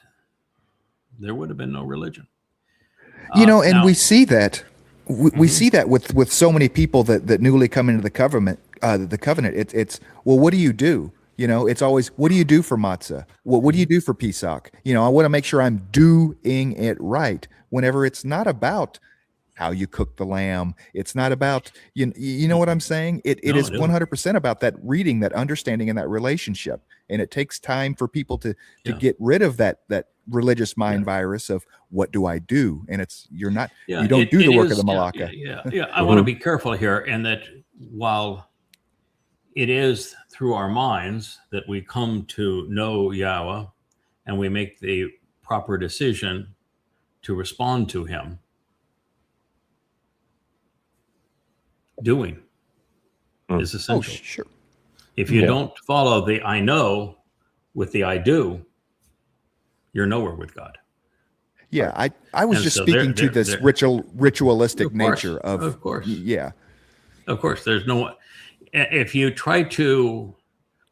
there would have been no religion. And we see that. We see that with so many people that newly come into the covenant. It's well, what do you do? It's always, what do you do for matzah? What do you do for Pesach? I want to make sure I'm doing it right. Whenever it's not about how you cook the lamb, it's not about you know what I'm saying. It is 100% about that reading, that understanding, and that relationship. And it takes time for people to get rid of that religious mind virus of what do I do? And you don't do the work of the Malaka. Yeah. I want to be careful here, and that while it is through our minds that we come to know Yahweh and we make the proper decision to respond to him, doing is essential. Oh, sure. If you don't follow the I know with the I do, you're nowhere with God. Yeah, I was just speaking to this ritualistic nature of course. Yeah. Of course, there's no. If you try to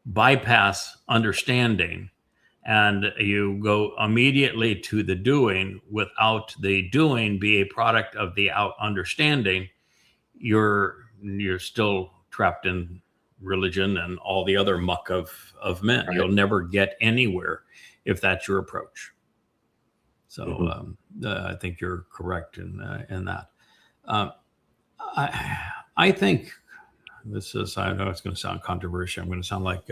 bypass understanding and you go immediately to the doing without the doing be a product of the out understanding, you're still trapped in religion and all the other muck of men. Right. You'll never get anywhere if that's your approach. So I think you're correct in that. I think this is, I know it's going to sound controversial. I'm going to sound like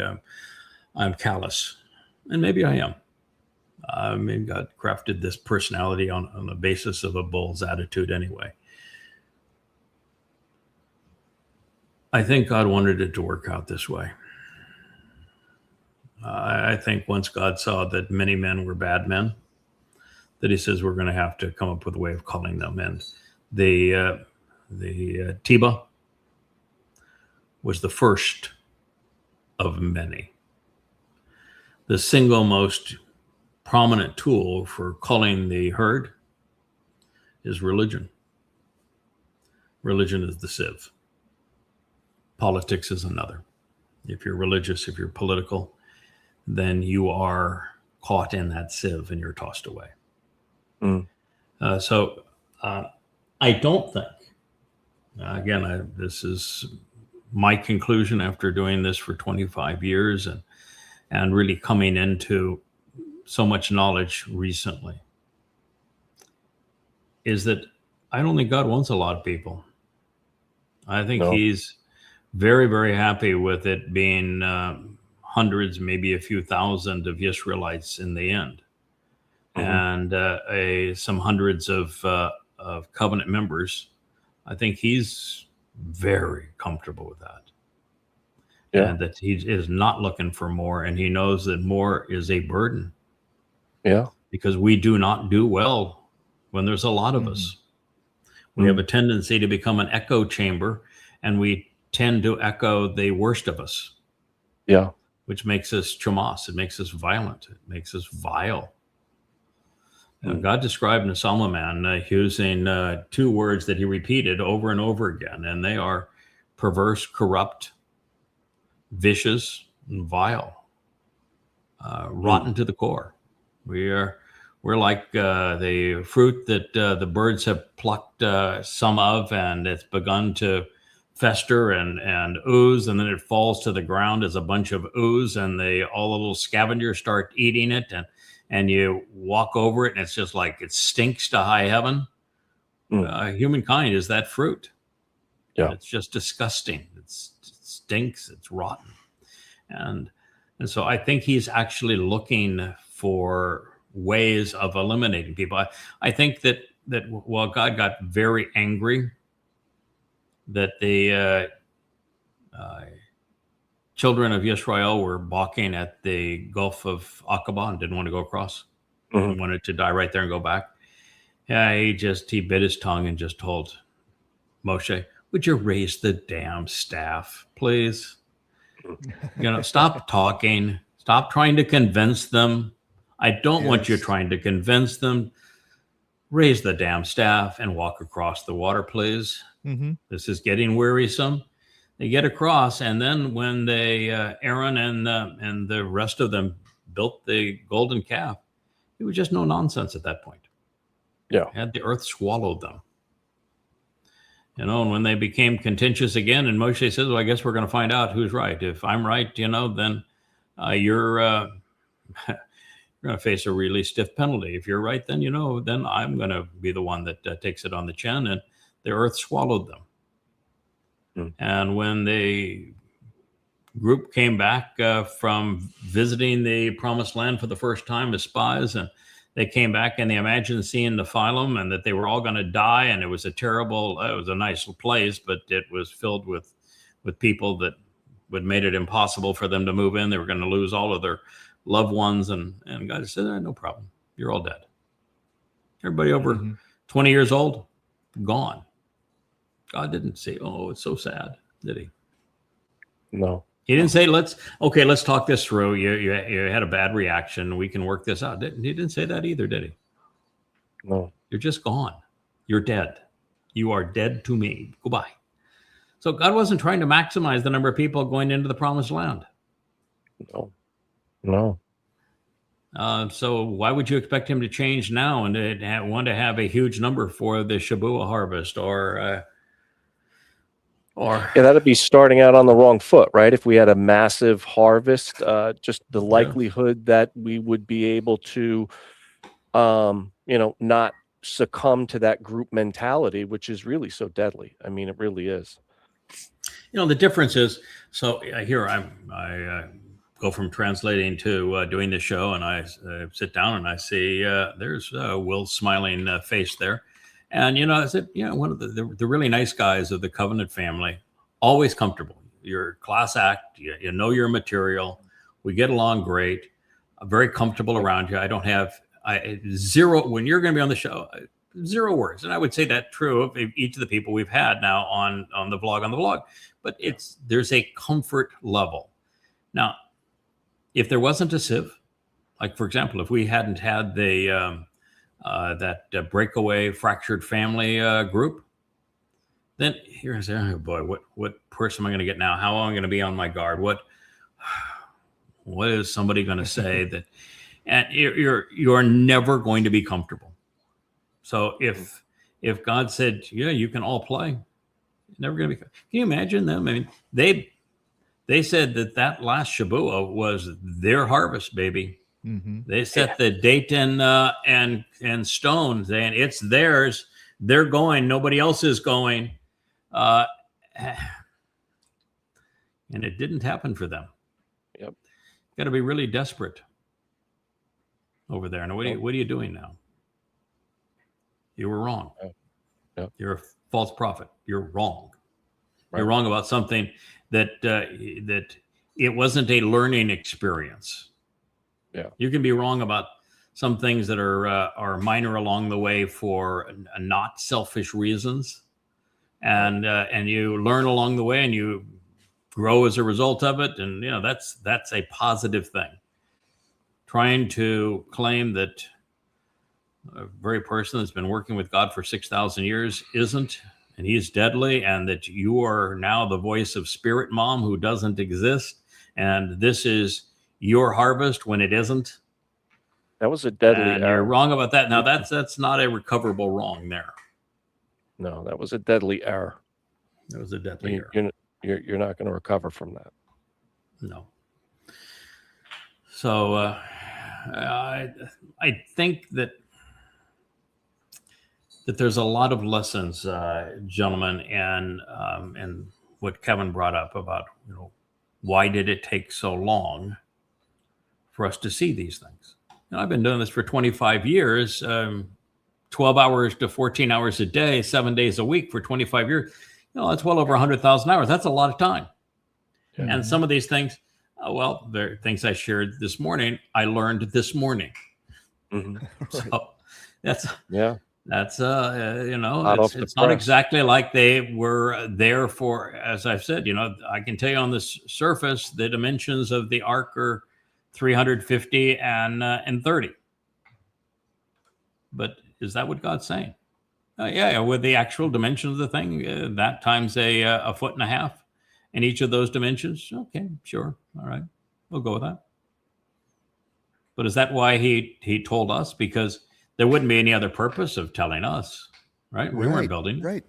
I'm callous, and maybe I am. Maybe God crafted this personality on the basis of a bull's attitude anyway. I think God wanted it to work out this way. I think once God saw that many men were bad men, that he says we're going to have to come up with a way of calling them. And the Teba was the first of many. The single most prominent tool for calling the herd is religion. Religion is the sieve. Politics is another. If you're religious, if you're political, then you are caught in that sieve and you're tossed away. So I don't think, again, this is my conclusion after doing this for 25 years and really coming into so much knowledge recently, is that I don't think God wants a lot of people. I think he's very, very happy with it being hundreds, maybe a few thousand of Israelites in the end, and some hundreds of covenant members. I think he's very comfortable with that. Yeah. And that he is not looking for more, and he knows that more is a burden. Yeah. Because we do not do well when there's a lot of us. We have a tendency to become an echo chamber, and we tend to echo the worst of us. Yeah. Which makes us chamas. It makes us violent. It makes us vile. God described in Psalm of Man using two words that he repeated over and over again, and they are perverse, corrupt, vicious, and vile, rotten to the core. We're like the fruit that the birds have plucked some of, and it's begun to fester and ooze, and then it falls to the ground as a bunch of ooze, and all the little scavengers start eating it, and you walk over it, and it's just like it stinks to high heaven. Humankind is that fruit. Yeah, it's just disgusting. It stinks. It's rotten, and so I think he's actually looking for ways of eliminating people. I think that while God got very angry that the children of Israel were balking at the Gulf of Aqaba and didn't want to go across. He wanted to die right there and go back. Yeah, he bit his tongue and just told Moshe, would you raise the damn staff, please? Stop talking. Stop trying to convince them. I don't want you trying to convince them. Raise the damn staff and walk across the water, please. This is getting wearisome. They get across, and then when Aaron and the rest of them built the golden calf, it was just no nonsense at that point. Yeah, had the earth swallowed them. And when they became contentious again, and Moshe says, "Well, I guess we're going to find out who's right. If I'm right, then you're going to face a really stiff penalty. If you're right, then then I'm going to be the one that takes it on the chin." And the earth swallowed them. And when the group came back from visiting the promised land for the first time as spies, and they came back and they imagined seeing Nephilim and that they were all going to die. And it was it was a nice place, but it was filled with people that would made it impossible for them to move in. They were going to lose all of their loved ones. And God said, no problem. You're all dead. Everybody over 20 years old, gone. God didn't say, oh, it's so sad, did he? No. He didn't say, let's talk this through. You had a bad reaction. We can work this out. He didn't say that either, did he? No. You're just gone. You're dead. You are dead to me. Goodbye. So God wasn't trying to maximize the number of people going into the promised land. No. So why would you expect him to change now and to want to have a huge number for the Shabua harvest or that'd be starting out on the wrong foot, right? If we had a massive harvest, just the likelihood that we would be able to, not succumb to that group mentality, which is really so deadly. I mean, it really is. The difference is, so here I go from translating to doing the show, and I sit down and I see there's Will's smiling face there. And, I said, one of the really nice guys of the Covenant family always comfortable. You're class act. You know your material. We get along great. I'm very comfortable around you. I don't have zero when you're going to be on the show. 0 words, and I would say that true of each of the people we've had now on the vlog. But there's a comfort level. Now, if there wasn't a sieve, like for example, if we hadn't had the that breakaway fractured family group, then here's, oh boy, what person am I going to get now? How am I going to be on my guard? What is somebody going to say that? And you're never going to be comfortable. So if God said, yeah, you can all play, you're never going to be. Can you imagine them? I mean, they said that last Shabua was their harvest, baby. Mm-hmm. They set the date and stone, saying it's theirs. They're going. Nobody else is going. And it didn't happen for them. Yep. Got to be really desperate over there. Now, what are you doing now? You were wrong. Yep. You're a false prophet. You're wrong. Right. You're wrong about something that it wasn't a learning experience. Yeah. You can be wrong about some things that are minor along the way for not selfish reasons, and you learn along the way and you grow as a result of it, and that's a positive thing. Trying to claim that a very person that's been working with God for 6,000 years isn't, and he's deadly, and that you are now the voice of Spirit Mom who doesn't exist, and this is your harvest when it isn't. That was a deadly and error. You're wrong about that. Now that's not a recoverable wrong there. No, that was a deadly error. That was a deadly error. You're not going to recover from that. No. So I think that there's a lot of lessons, gentlemen, and what Kevin brought up about why did it take so long for us to see these things? I've been doing this for 25 years, 12 hours to 14 hours a day, 7 days a week for 25 years. That's well over 100,000 hours. That's a lot of time. Yeah. And some of these things, they're things I shared this morning, I learned this morning. Mm-hmm. So that's it's not exactly like they were there for, as I've said, I can tell you on the surface, the dimensions of the ark are 350 and 30. But is that what God's saying? Yeah, with the actual dimension of the thing, that times a foot and a half in each of those dimensions. Okay, sure. All right. We'll go with that. But is that why he told us? Because there wouldn't be any other purpose of telling us, right? We weren't building. Right.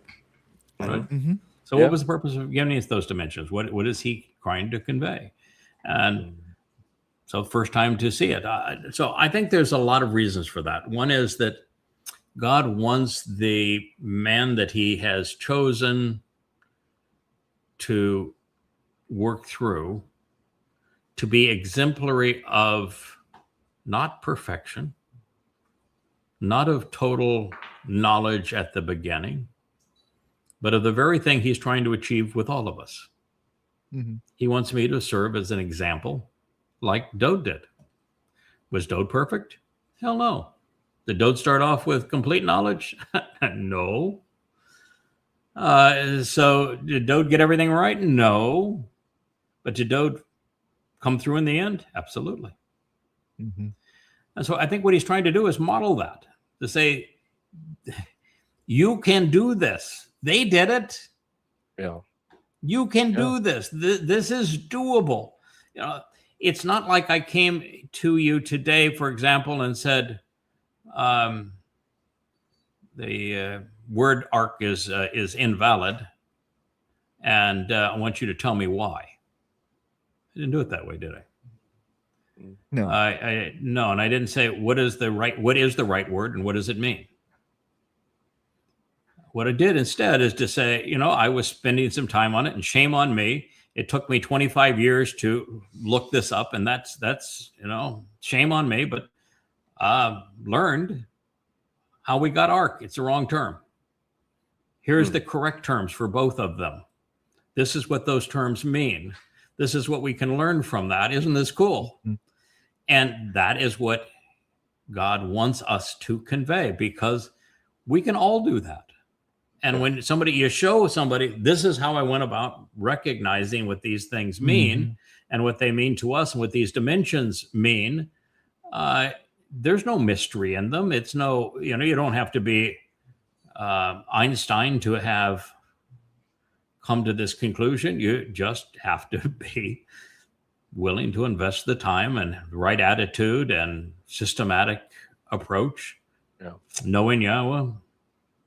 Mm-hmm. So what was the purpose of giving us those dimensions? What is he trying to convey? And so first time to see it. So I think there's a lot of reasons for that. One is that God wants the man that he has chosen to work through to be exemplary of not perfection, not of total knowledge at the beginning, but of the very thing he's trying to achieve with all of us. Mm-hmm. He wants me to serve as an example like Dode did. Was Dode perfect? Hell no. Did Dode start off with complete knowledge? No. So did Dode get everything right? No. But did Dode come through in the end? Absolutely. Mm-hmm. And so I think what he's trying to do is model that, to say, you can do this. They did it. Yeah. You can do this. This is doable. It's not like I came to you today, for example, and said, the word ark is invalid, and I want you to tell me why. I didn't do it that way, did I? No. No, and I didn't say what is the right word and what does it mean. What I did instead is to say, I was spending some time on it, and shame on me. It took me 25 years to look this up, and that's shame on me, but learned how we got ark. It's the wrong term. Here's the correct terms for both of them. This is what those terms mean. This is what we can learn from that. Isn't this cool? Mm-hmm. And that is what God wants us to convey, because we can all do that. And when you show somebody, this is how I went about recognizing what these things mean and what they mean to us and what these dimensions mean, there's no mystery in them. It's no, you don't have to be Einstein to have come to this conclusion. You just have to be willing to invest the time and right attitude and systematic approach, knowing Yahweh,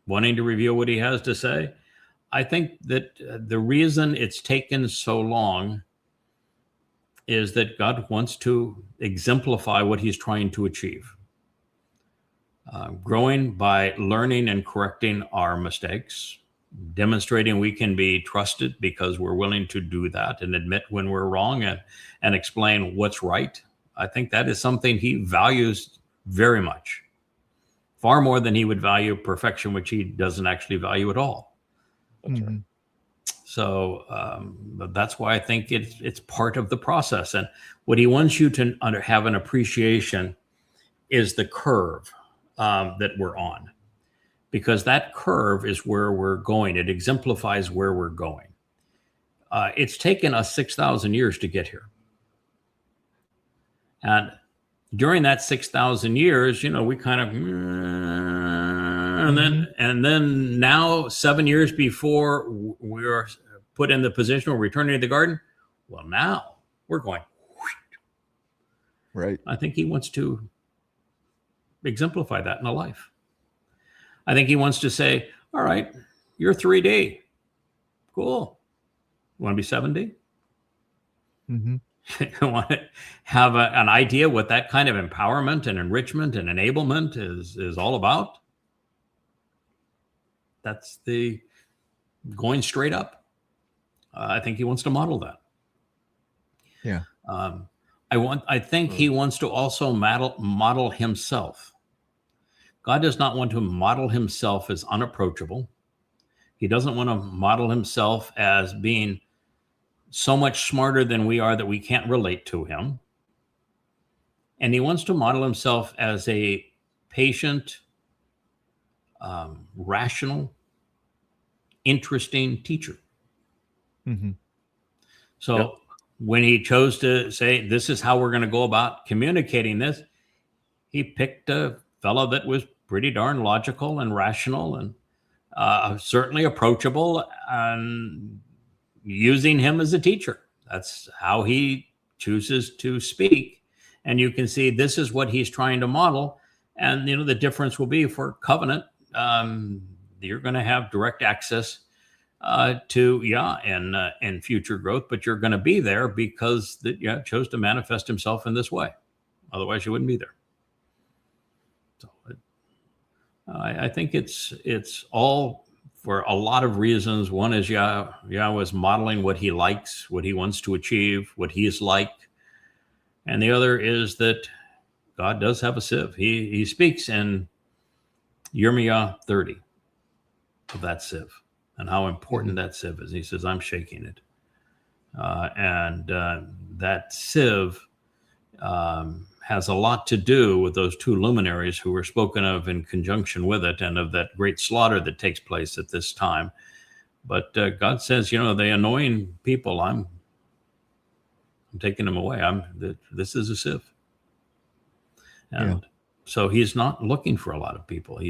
wanting to reveal what he has to say. I think that the reason it's taken so long is that God wants to exemplify what he's trying to achieve. Growing by learning and correcting our mistakes, demonstrating we can be trusted because we're willing to do that and admit when we're wrong and explain what's right. I think that is something he values very much, far more than he would value perfection, which he doesn't actually value at all. That's right. So that's why I think it's part of the process. And what he wants you to have an appreciation is the curve that we're on, because that curve is where we're going. It exemplifies where we're going. It's taken us 6,000 years to get here. And during that 6,000 years, we kind of, and then now 7 years before we're put in the position where we're returning to the garden, well, now we're going. Right. I think he wants to exemplify that in a life. I think he wants to say, all right, you're 3D. Cool. You want to be 7D? Mm-hmm. You want to have an idea what that kind of empowerment and enrichment and enablement is all about? That's the going straight up. I think he wants to model that. Yeah. I think he wants to also model himself. God does not want to model himself as unapproachable. He doesn't want to model himself as being so much smarter than we are that we can't relate to him. And he wants to model himself as a patient, rational, interesting teacher. Mm-hmm. So when he chose to say, this is how we're going to go about communicating this, he picked a fellow that was pretty darn logical and rational and certainly approachable, and using him as a teacher. That's how he chooses to speak. And you can see this is what he's trying to model. And, the difference will be for covenant. You're going to have direct access to and future growth, but you're going to be there because chose to manifest himself in this way. Otherwise, you wouldn't be there. So I think it's all for a lot of reasons. One is Yahweh's modeling what he likes, what he wants to achieve, what he is like. And the other is that God does have a sieve. He speaks in Yirmiyah 30 of that sieve and how important that sieve is. He says, I'm shaking it. And that sieve has a lot to do with those two luminaries who were spoken of in conjunction with it, and of that great slaughter that takes place at this time. But God says, the annoying people, I'm taking them away. This is a sieve. And so he's not looking for a lot of people.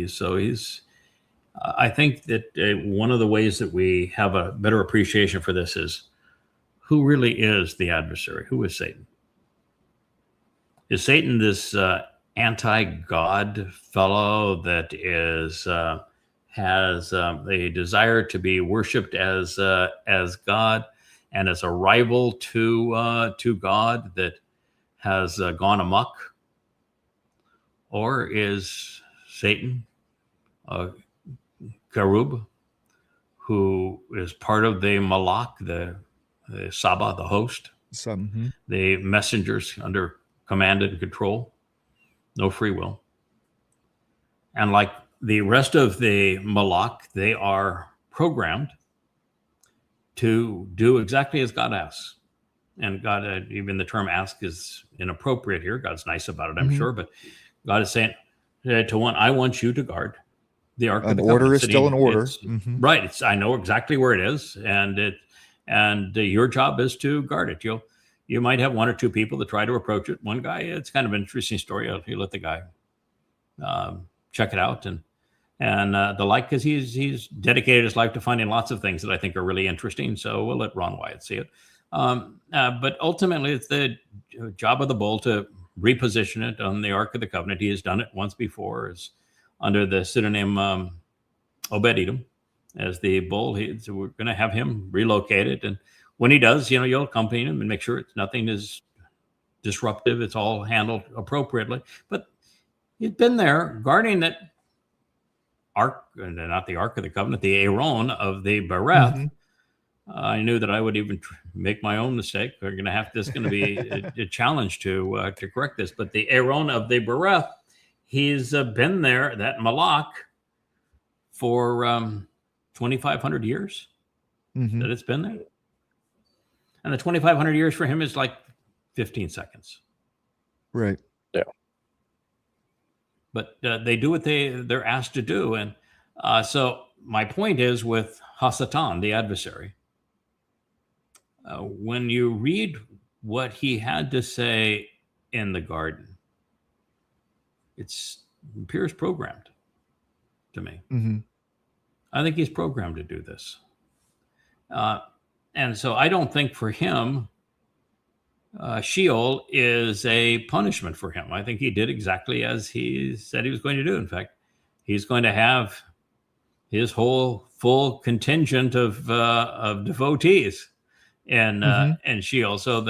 I think that one of the ways that we have a better appreciation for this is who really is the adversary? Who is Satan? Is Satan this anti-God fellow that has a desire to be worshipped as God and as a rival to God that has gone amok? Or is Satan a cherub who is part of the Malach, the Saba, the host, the messengers under command and control, no free will? And like the rest of the Malach, they are programmed to do exactly as God asks. And God, even the term ask is inappropriate here. God's nice about it, I'm sure. But God is saying to one, I want you to guard the Ark of the Covenant. An order is still an order. Right. I know exactly where it is. And your job is to guard it. You might have one or two people that try to approach it. One guy, it's kind of an interesting story. You let the guy check it out and the like, because he's dedicated his life to finding lots of things that I think are really interesting. So we'll let Ron Wyatt see it. But ultimately, it's the job of the bull to reposition it on the Ark of the Covenant. He has done it once before, as under the pseudonym Obed-Edom as the bull. So we're going to have him relocated, and when he does, you'll accompany him and make sure nothing is disruptive. It's all handled appropriately. But he's been there guarding that Ark, not the Ark of the Covenant, the Aaron of the Bereth. I knew that I would even make my own mistake. We're going to have this. Going to be a challenge to correct this. But the Aaron of the Bereth, he's been there, that Malak, for 2,500 years. That it's been there, and the 2,500 years for him is like 15 seconds. Right. Yeah. But they do what they're asked to do, and so my point is with Hasatan, the adversary. When you read what he had to say in the garden, it appears programmed to me. I think he's programmed to do this. And so I don't think for him, Sheol is a punishment for him. I think he did exactly as he said he was going to do. In fact, he's going to have his whole full contingent of devotees in Sheol. So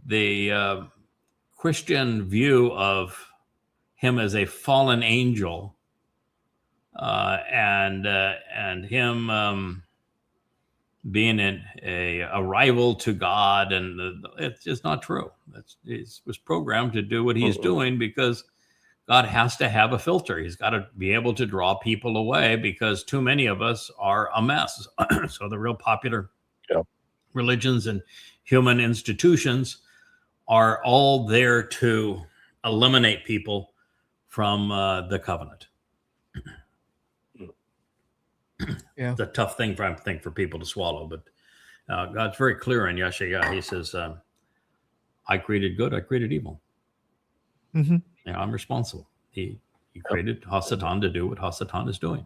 the Christian view of him as a fallen angel and him being a rival to God, and it's just not true. He was programmed to do what he's doing because God has to have a filter. He's got to be able to draw people away because too many of us are a mess. So the real popular religions and human institutions are all there to eliminate people from the covenant. Yeah. It's a tough thing for people to swallow, but God's very clear in Yeshaya. He says, I created good, I created evil. I'm responsible. He created Hasatan to do what Hasatan is doing.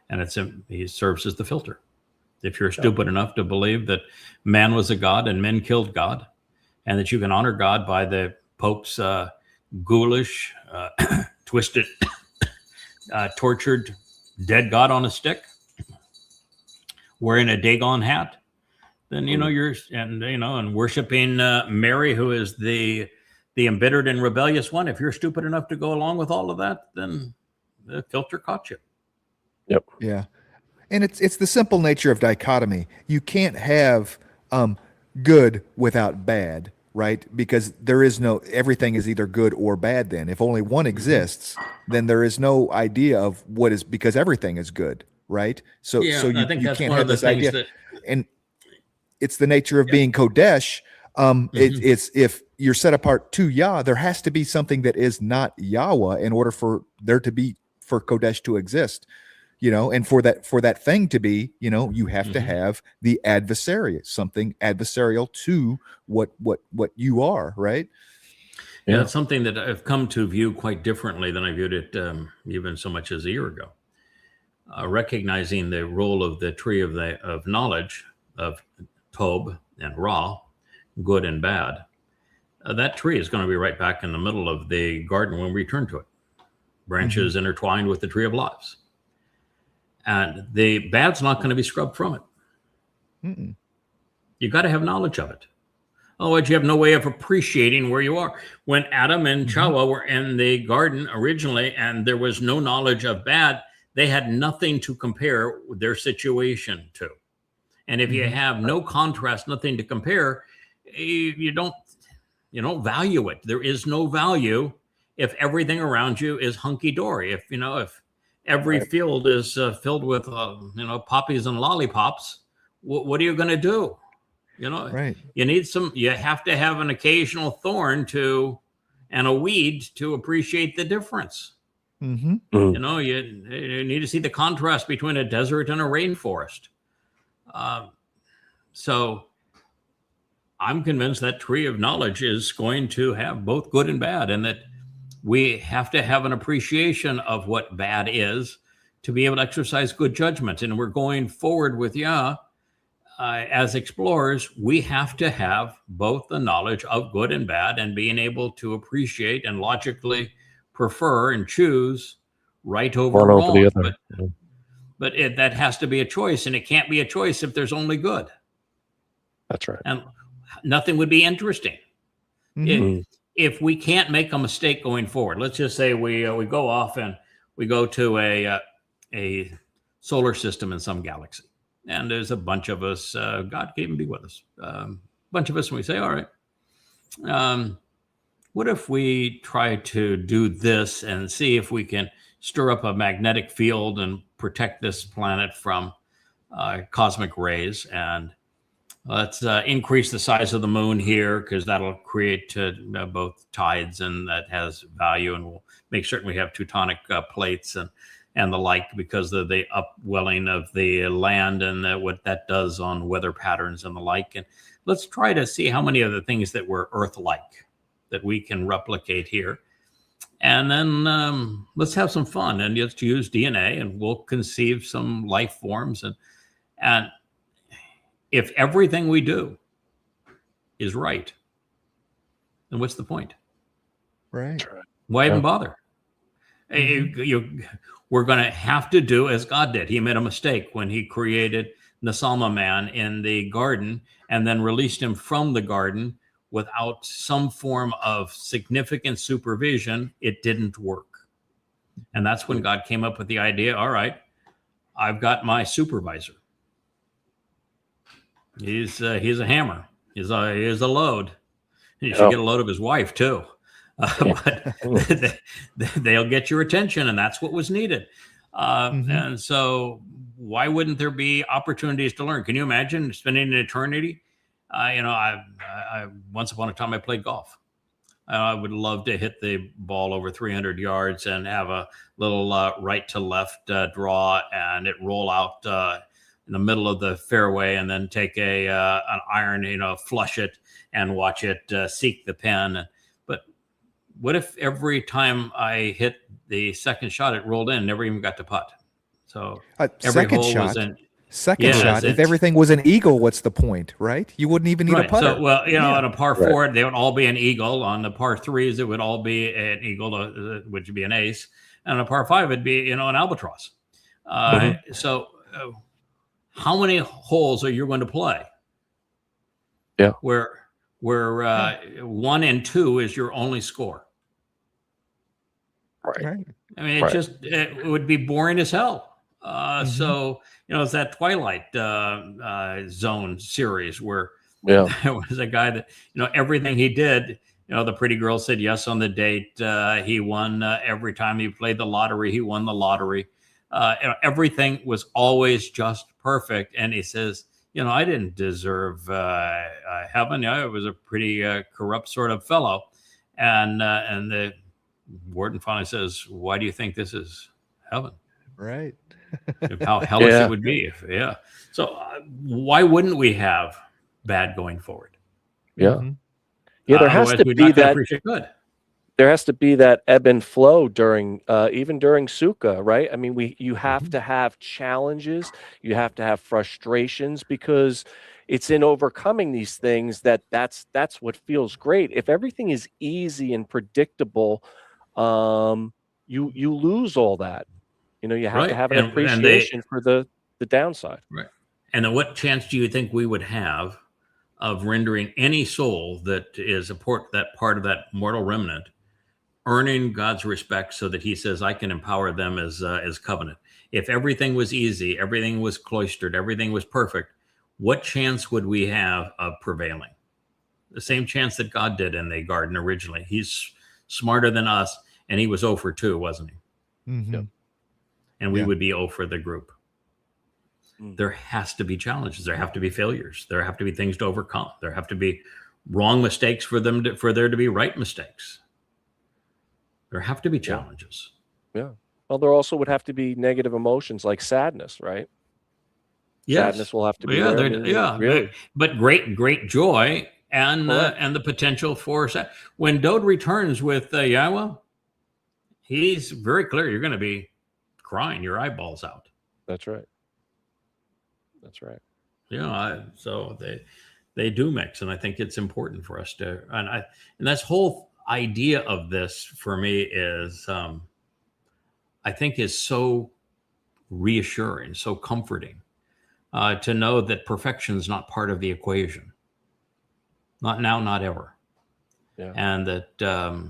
And he serves as the filter. If you're stupid enough to believe that man was a god and men killed God, and that you can honor God by the Pope's ghoulish, twisted, tortured, dead God on a stick, wearing a Dagon hat, then you're and worshiping Mary, who is the embittered and rebellious one. If you're stupid enough to go along with all of that, then the filter caught you. Yep. Yeah. And it's the simple nature of dichotomy. You can't have good without bad, right? Because there is everything is either good or bad then. If only one exists, then there is no idea of what is, because everything is good, right? So you can't have this idea. And it's the nature of being Kodesh. It's if you're set apart to Yah, there has to be something that is not Yahweh in order for there to be, for Kodesh to exist. And for that thing to be, you have to have the adversary, something adversarial to what you are, right? Yeah, it's something that I've come to view quite differently than I viewed it even so much as a year ago. Recognizing the role of the tree of knowledge of Tob and Ra, good and bad. That tree is going to be right back in the middle of the garden when we return to it. Branches intertwined with the tree of lives. And the bad's not going to be scrubbed from it. You got to have knowledge of it. Otherwise, you have no way of appreciating where you are. When Adam and Chava were in the garden originally, and there was no knowledge of bad, they had nothing to compare their situation to. And if you have no contrast, nothing to compare, you don't value it. There is no value if everything around you is hunky-dory. If every field is filled with poppies and lollipops, what are you going to do? You know, Right. you have to have an occasional thorn and a weed to appreciate the difference. Mm-hmm. You know, you need to see the contrast between a desert and a rainforest. So I'm convinced that tree of knowledge is going to have both good and bad, and that we have to have an appreciation of what bad is to be able to exercise good judgment. And we're going forward with as explorers, we have to have both the knowledge of good and bad and being able to appreciate and logically prefer and choose right over One wrong. over the other. But that has to be a choice, and it can't be a choice if there's only good. That's right. And nothing would be interesting. If we can't make a mistake going forward. Let's just say we go off and we go to a solar system in some galaxy, and there's a bunch of us. God can even be with us. A bunch of us, and we say, all right, what if we try to do this and see if we can stir up a magnetic field and protect this planet from cosmic rays, and let's increase the size of the moon here, because that'll create both tides, and that has value, and we'll make certain we have tectonic plates and the like, because of the upwelling of the land and what that does on weather patterns and the like. And let's try to see how many of the things that were Earth-like that we can replicate here. And then let's have some fun and just use DNA, and we'll conceive some life forms. And if everything we do is right, then what's the point? Right. Why even bother? We're going to have to do as God did. He made a mistake when he created Nasalma man in the garden and then released him from the garden without some form of significant supervision. It didn't work. And that's when God came up with the idea, all right, I've got my supervisor. He's a hammer. He's a load. You should get a load of his wife too. But they'll get your attention, and that's what was needed. And so why wouldn't there be opportunities to learn? Can you imagine spending an eternity? I once upon a time I played golf. I would love to hit the ball over 300 yards and have a little right to left draw, and it roll out in the middle of the fairway, and then take an iron, flush it and watch it seek the pin. But what if every time I hit the second shot, it rolled in, never even got to putt? So every second hole shot. was in. Second shot. If everything was an eagle, what's the point, right? You wouldn't even need a putter. So, on a par four, they would all be an eagle. On the par threes, it would all be an eagle, which would be an ace. And on a par five, it'd be, an albatross. So how many holes are you going to play? Yeah. Where 1 and 2 is your only score. Right. I mean, it would be boring as hell. So, it's that Twilight Zone series where there was a guy that, everything he did, the pretty girl said yes on the date. He won every time he played the lottery. He won the lottery. Everything was always just perfect. And he says, I didn't deserve heaven. I was a pretty corrupt sort of fellow. And the warden finally says, why do you think this is heaven? Right. How hellish it would be. So why wouldn't we have bad going forward? Yeah. There has to be that. Good. There has to be that ebb and flow during even during Sukkah, right? I mean, you have to have challenges, you have to have frustrations, because it's in overcoming these things that's what feels great. If everything is easy and predictable, you lose all that. You have to have an appreciation for the downside. Right. And then what chance do you think we would have of rendering any soul that is that part of that mortal remnant, earning God's respect so that he says, I can empower them as covenant? If everything was easy, everything was cloistered, everything was perfect, what chance would we have of prevailing? The same chance that God did in the garden originally. He's smarter than us, and he was 0 for 2, wasn't he? Mm-hmm. And we would be 0 for the group. there has to be challenges. There have to be failures. There have to be things to overcome. There have to be wrong mistakes for there to be right mistakes. There have to be challenges. Yeah. Well, there also would have to be negative emotions like sadness, right? Yes. Sadness will have to be really. But great joy and the potential for when Dode returns with Yahweh, he's very clear. You're going to be crying your eyeballs out. That's right. That's right. So they do mix, and I think it's important for us to. And this whole idea of this for me is, I think, is so reassuring, so comforting, to know that perfection is not part of the equation. Not now, not ever. Yeah. And that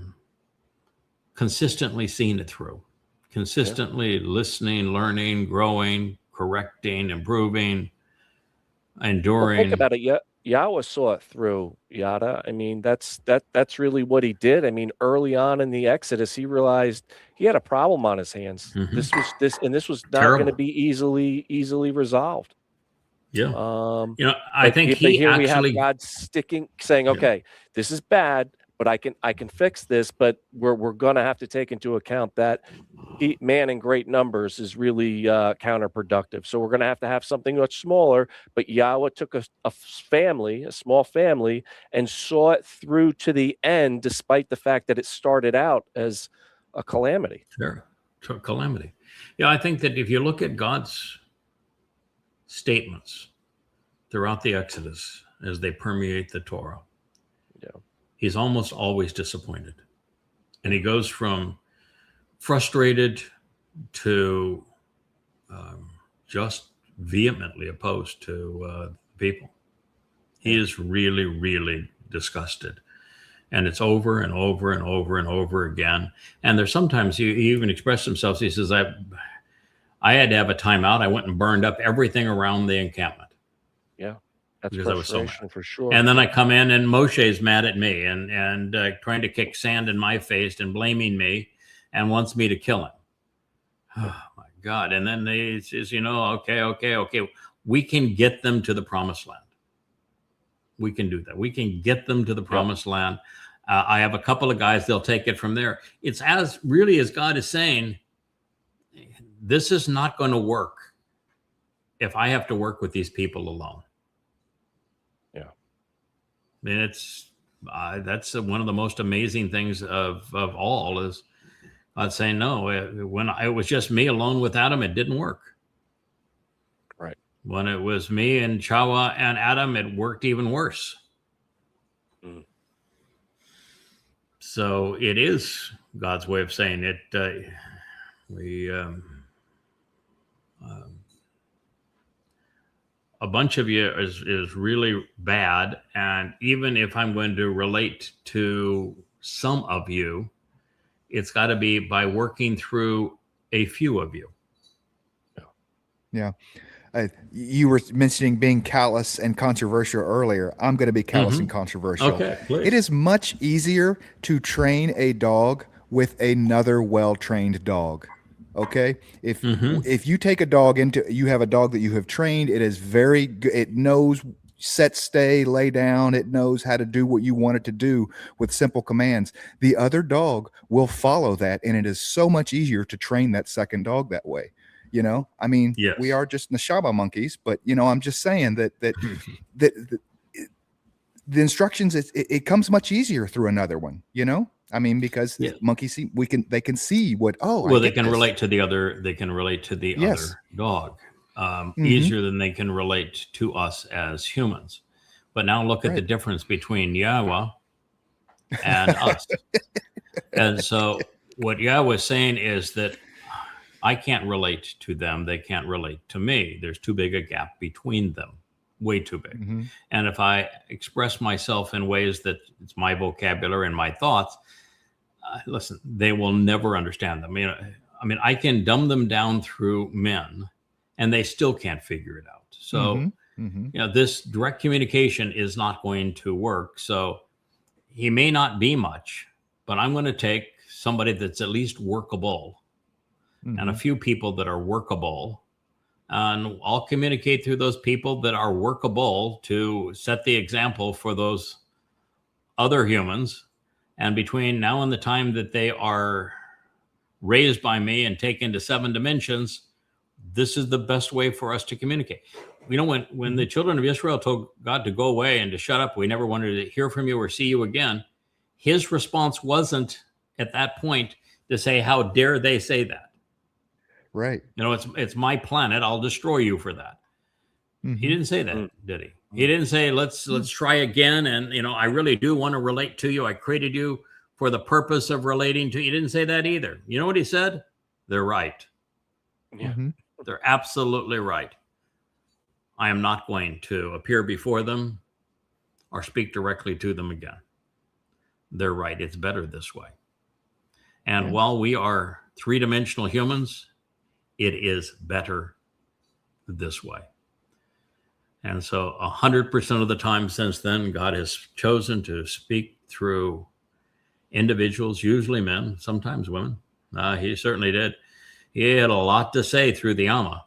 consistently seeing it through, consistently listening, learning, growing, correcting, improving, enduring. Well, think about it. Yahweh saw it through, Yada. I mean, that's really what he did. I mean, early on in the Exodus, he realized he had a problem on his hands. Mm-hmm. This was not going to be easily resolved. Yeah. I think we have God saying, okay, this is bad, but I can fix this, but we're going to have to take into account that man in great numbers is really counterproductive. So we're going to have something much smaller, but Yahweh took a small family, and saw it through to the end, despite the fact that it started out as a calamity. Sure. Calamity. Yeah. I think that if you look at God's statements throughout the Exodus as they permeate the Torah, he's almost always disappointed. And he goes from frustrated to just vehemently opposed to people. He is really, really disgusted. And it's over and over and over and over again. And there's sometimes he even expressed himself. He says, I had to have a timeout. I went and burned up everything around the encampment. Yeah. That's because I was so mad. For sure. And then I come in and Moshe's mad at me and trying to kick sand in my face and blaming me and wants me to kill him. Oh my God. And then he says, okay. We can get them to the promised land. We can do that. We can get them to the promised land. I have a couple of guys, they'll take it from there. It's as God is saying, this is not going to work if I have to work with these people alone. Yeah. I mean, that's one of the most amazing things of all is I'd say, no, when it was just me alone with Adam, it didn't work. Right. When it was me and Chawa and Adam, it worked even worse. Mm. So it is God's way of saying it. A bunch of you is really bad. And even if I'm going to relate to some of you, it's got to be by working through a few of you. Yeah. You were mentioning being callous and controversial earlier. I'm going to be callous and controversial. Okay, please. It is much easier to train a dog with another well-trained dog. Okay. If you take a dog you have a dog that you have trained, it is very good. It knows set, stay, lay down. It knows how to do what you want it to do with simple commands. The other dog will follow that. And it is so much easier to train that second dog that way. I mean, yes. We are just Neshama monkeys, but I'm just saying that the instructions, it comes much easier through another one, I mean, because monkeys see, they can see what, they can relate to the other. They can relate to the other dog easier than they can relate to us as humans. But now look at the difference between Yahweh and us. And so what Yahweh is saying is that I can't relate to them. They can't relate to me. There's too big a gap between them. Way too big. And if I express myself in ways that it's my vocabulary and my thoughts, listen, they will never understand them. I mean, I can dumb them down through men and they still can't figure it out. So, this direct communication is not going to work. So he may not be much, but I'm going to take somebody that's at least workable and a few people that are workable. And I'll communicate through those people that are workable to set the example for those other humans. And between now and the time that they are raised by me and taken to 7 dimensions, this is the best way for us to communicate. You know, when the children of Israel told God to go away and to shut up, we never wanted to hear from you or see you again. His response wasn't at that point to say, how dare they say that? Right. You know, it's my planet. I'll destroy you for that. Mm-hmm. He didn't say that, did he? He didn't say, let's try again. And, you know, I really do want to relate to you. I created you for the purpose of relating to you. He didn't say that either. You know what he said? They're right. Yeah. Mm-hmm. They're absolutely right. I am not going to appear before them or speak directly to them again. They're right. It's better this way. And while we are 3-dimensional humans, it is better this way. And so 100% of the time since then, God has chosen to speak through individuals, usually men, sometimes women. He certainly did. He had a lot to say through the Amma.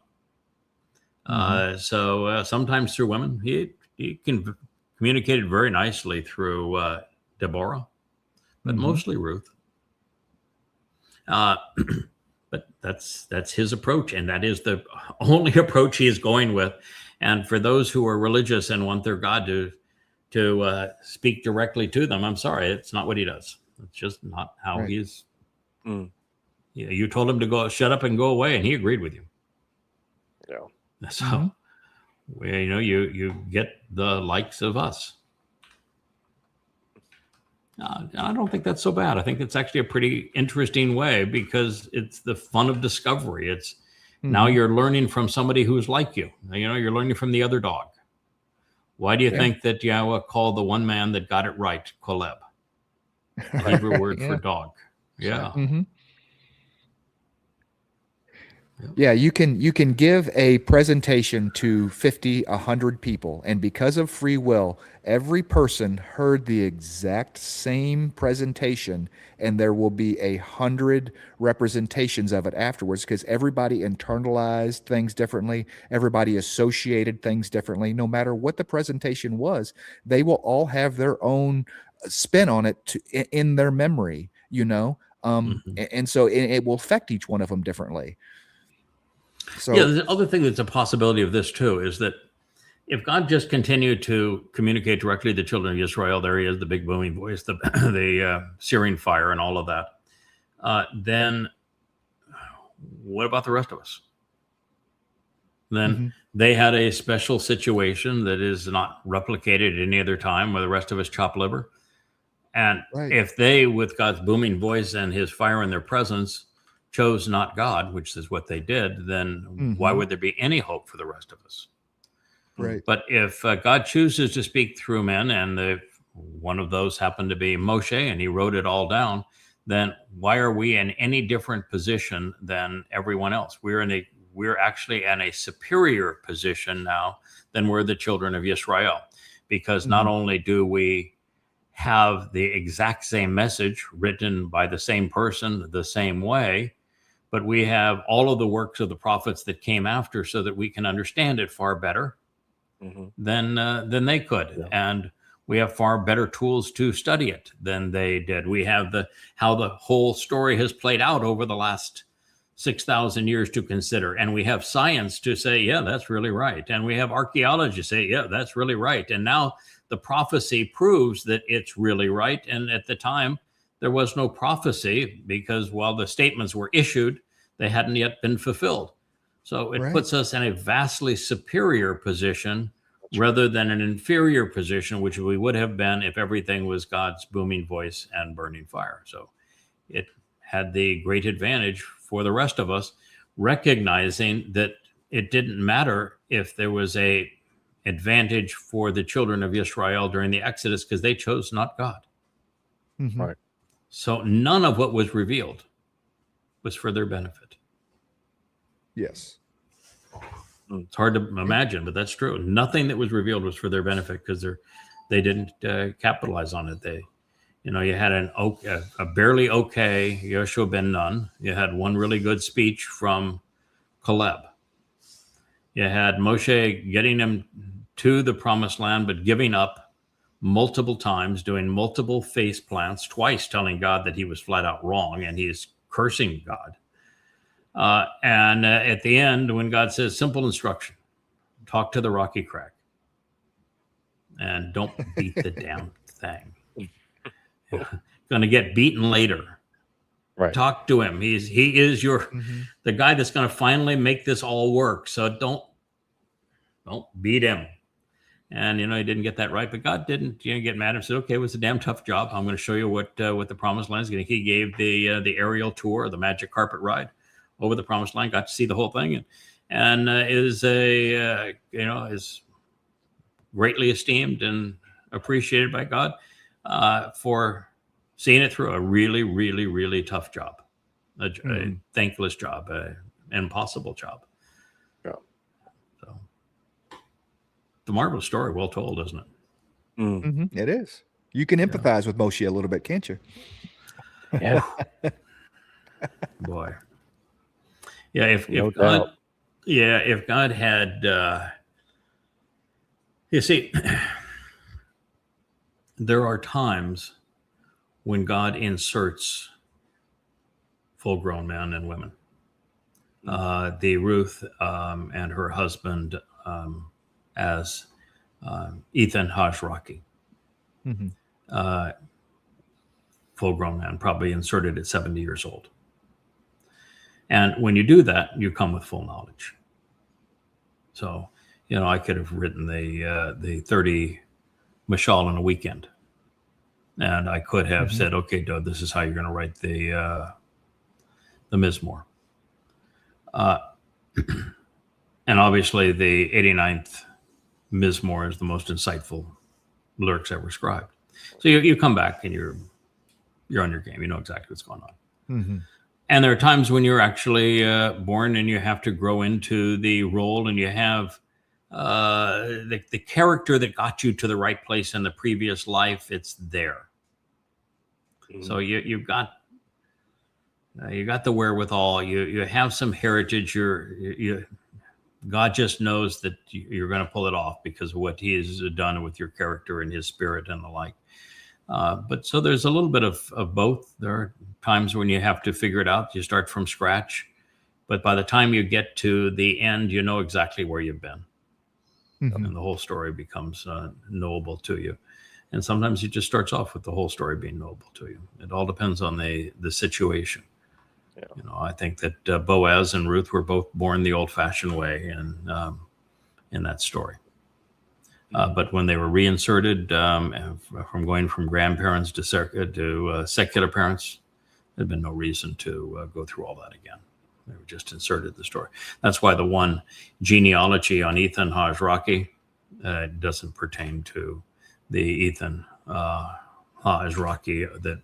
So sometimes through women. He communicated very nicely through Deborah, but mostly Ruth. But that's his approach, and that is the only approach he is going with. And for those who are religious and want their God to speak directly to them, I'm sorry, it's not what he does. It's just not how he's. You told him to go, shut up and go away, and he agreed with you. Yeah. So, you know, you get the likes of us. I don't think that's so bad. I think it's actually a pretty interesting way because it's the fun of discovery. It's now you're learning from somebody who's like you. You know, you're learning from the other dog. Why do you think that Yahweh called the one man that got it right, Koleb? The Hebrew word for dog. Yeah. Mm-hmm. Yeah, you can give a presentation to 50, 100 people, and because of free will, every person heard the exact same presentation, and there will be 100 representations of it afterwards because everybody internalized things differently, everybody associated things differently. No matter what the presentation was, they will all have their own spin on it in their memory, you know, and so it will affect each one of them differently. So, yeah, the other thing that's a possibility of this too is that if God just continued to communicate directly to the children of Israel, there he is, the big booming voice, the searing fire and all of that, then what about the rest of us? Then they had a special situation that is not replicated at any other time where the rest of us chop liver. And if they, with God's booming voice and his fire in their presence, chose not God, which is what they did, then why would there be any hope for the rest of us? Right. But if God chooses to speak through men, and one of those happened to be Moshe, and he wrote it all down, then why are we in any different position than everyone else? We're actually in a superior position now than were the children of Israel, because not only do we have the exact same message written by the same person the same way, but we have all of the works of the prophets that came after so that we can understand it far better than they could. Yeah. And we have far better tools to study it than they did. We have how the whole story has played out over the last 6,000 years to consider. And we have science to say, yeah, that's really right. And we have archaeology say, yeah, that's really right. And now the prophecy proves that it's really right. And at the time, there was no prophecy because while the statements were issued, they hadn't yet been fulfilled. So it puts us in a vastly superior position rather than an inferior position, which we would have been if everything was God's booming voice and burning fire. So it had the great advantage for the rest of us, recognizing that it didn't matter if there was a advantage for the children of Israel during the Exodus because they chose not God. Right. So none of what was revealed was for their benefit. Yes. It's hard to imagine, but that's true. Nothing that was revealed was for their benefit because they didn't capitalize on it. You had a barely okay Yoshua ben Nun. You had one really good speech from Caleb. You had Moshe getting him to the promised land, but giving up multiple times, doing multiple face plants, twice telling God that he was flat out wrong, and he is cursing God. And at the end, when God says, simple instruction, talk to the rocky crack and don't beat the damn thing. Going to get beaten later. Right. Talk to him. He is your the guy that's going to finally make this all work. So don't beat him. And he didn't get that right, but God didn't get mad and said, "Okay, it was a damn tough job. I'm going to show you what the promised land is going to." He gave the aerial tour, the magic carpet ride over the promised land. Got to see the whole thing, and is greatly esteemed and appreciated by God for seeing it through a really, really, really tough job, a thankless job, an impossible job. Yeah. So, the marvelous story, well told, isn't it? It is. You can empathize with Moshe a little bit, can't you? Yeah. Boy. Yeah. If God had, you see, there are times when God inserts full-grown men and women. The Ruth and her husband as Ethan Hajraki, full-grown man, probably inserted at 70 years old. And when you do that, you come with full knowledge. So, I could have written the 30 mashal in a weekend. And I could have said, okay, Doug, this is how you're going to write the Mizmor. And obviously the 89th Mizmor is the most insightful lyrics ever scribed. So you come back and you're on your game. You know exactly what's going on. And there are times when you're actually born and you have to grow into the role, and you have the character that got you to the right place in the previous life. It's there. So you've got the wherewithal. You have some heritage. God just knows that you're going to pull it off because of what He has done with your character and His spirit and the like. But so there's a little bit of both. There are times when you have to figure it out. You start from scratch, but by the time you get to the end, you know exactly where you've been. And the whole story becomes knowable to you. And sometimes it just starts off with the whole story being knowable to you. It all depends on the situation. Yeah. I think that Boaz and Ruth were both born the old-fashioned way in that story. But when they were reinserted from going from grandparents to secular parents, there'd been no reason to go through all that again. They were just inserted the story. That's why the one genealogy on Ethan Hajraki doesn't pertain to the Ethan Hajraki that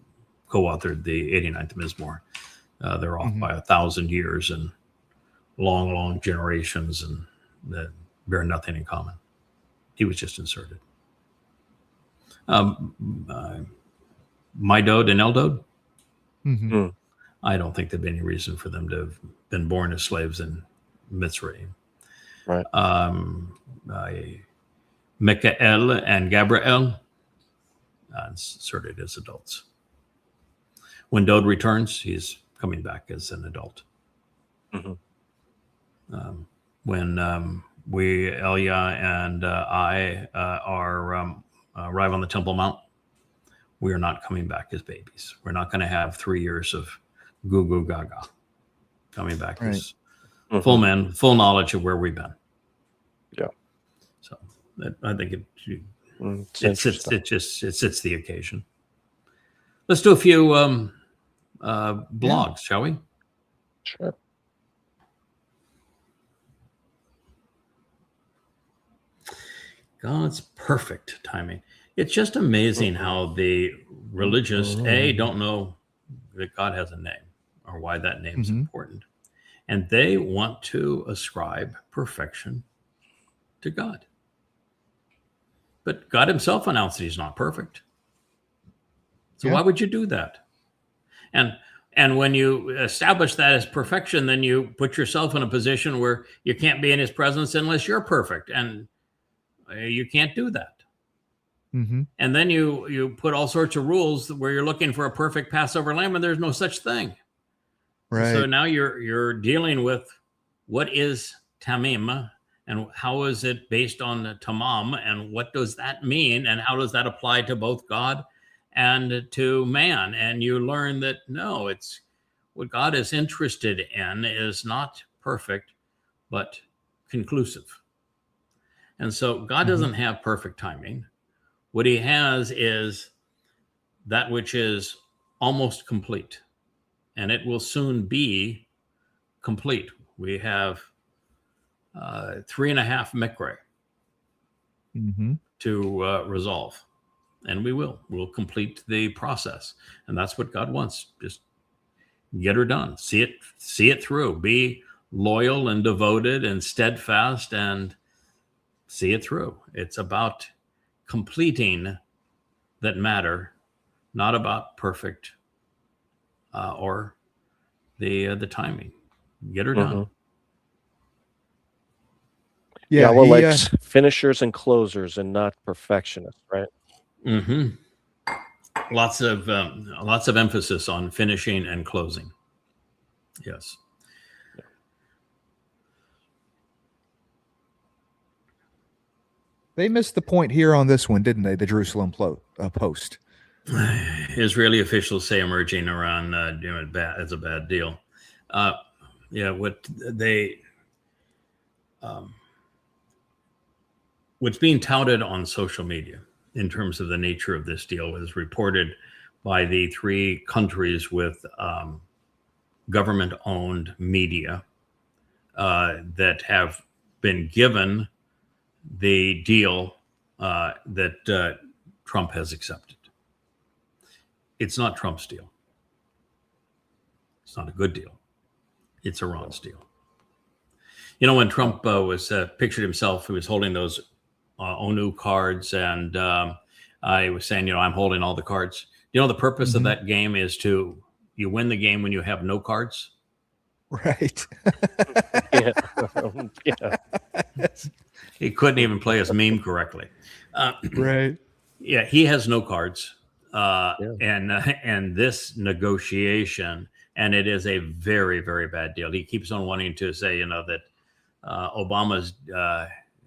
co-authored the 89th Mizmor. They're off by 1,000 years and long generations, and that bear nothing in common. He was just inserted. Midod and Eldod. I don't think there'd be any reason for them to have been born as slaves in Mitzrayim. Right. Michael and Gabriel inserted as adults. When Dod returns, he's coming back as an adult. When Elia and I arrive on the Temple Mount, we are not coming back as babies. We're not going to have 3 years of goo goo gaga. Coming back as full men, full knowledge of where we've been. Yeah. So I think it sits the occasion. Let's do a few blogs, shall we? Sure. God's perfect timing. It's just amazing how the religious don't know that God has a name or why that name's important. And they want to ascribe perfection to God. But God himself announced that he's not perfect. So why would you do that? And And when you establish that as perfection, then you put yourself in a position where you can't be in his presence unless you're perfect. And you can't do that. Mm-hmm. And then you put all sorts of rules where you're looking for a perfect Passover lamb, and there's no such thing. Right. So now you're dealing with what is tamim, and how is it based on the tamam, and what does that mean, and how does that apply to both God and to man? And you learn that no, it's what God is interested in is not perfect, but conclusive. And so God doesn't have perfect timing. What he has is that which is almost complete, and it will soon be complete. We have 3.5 mikre to resolve, and we'll complete the process. And that's what God wants. Just get her done. See it through. Be loyal and devoted and steadfast and see it through. It's about completing that matter, not about perfect or the timing. Get her done. Yeah, well, like finishers and closers and not perfectionists, right? Mm-hmm. Lots of emphasis on finishing and closing. Yes. They missed the point here on this one, didn't they? The Jerusalem Post. Israeli officials say emerging Iran doing it bad as a bad deal. What they what's being touted on social media in terms of the nature of this deal was reported by the 3 countries with government-owned media that have been given the deal that Trump has accepted. It's not Trump's deal. It's not a good deal. It's Iran's deal. You know, when Trump was pictured himself, he was holding those ONU cards, and I was saying, I'm holding all the cards. You know, the purpose of that game is you win the game when you have no cards. Right. Yeah. He couldn't even play his meme correctly. Right. Yeah, he has no cards. And this negotiation, and it is a very, very bad deal. He keeps on wanting to say, that Obama's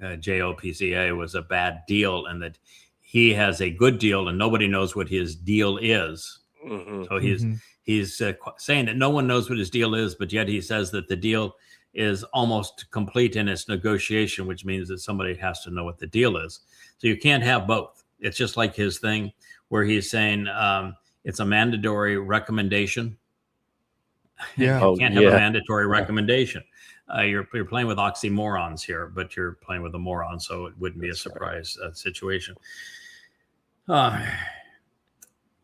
JOPCA was a bad deal, and that he has a good deal, and nobody knows what his deal is. So he's saying that no one knows what his deal is, but yet he says that the deal is almost complete in its negotiation, which means that somebody has to know what the deal is. So you can't have both. It's just like his thing where he's saying it's a mandatory recommendation. Yeah. You can't have a mandatory recommendation. You're playing with oxymorons here, but you're playing with a moron, so it wouldn't be a surprise situation.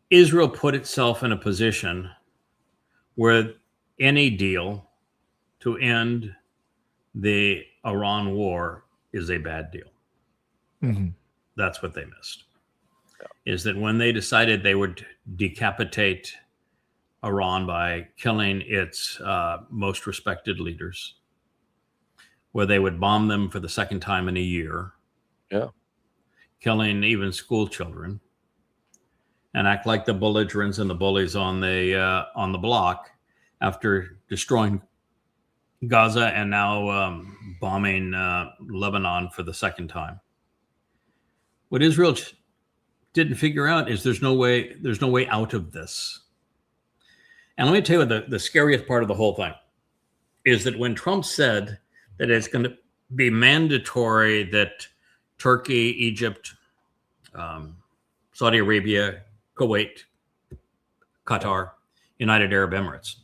Israel put itself in a position where any deal to end the Iran war is a bad deal. That's what they missed. Is that when they decided they would decapitate Iran by killing its most respected leaders, where they would bomb them for the second time in a year, killing even school children, and act like the belligerents and the bullies on the block after destroying Gaza and now bombing Lebanon for the second time. What Israel didn't figure out is there's no way out of this. And let me tell you the scariest part of the whole thing is that when Trump said that it's going to be mandatory that Turkey, Egypt, Saudi Arabia, Kuwait, Qatar, United Arab Emirates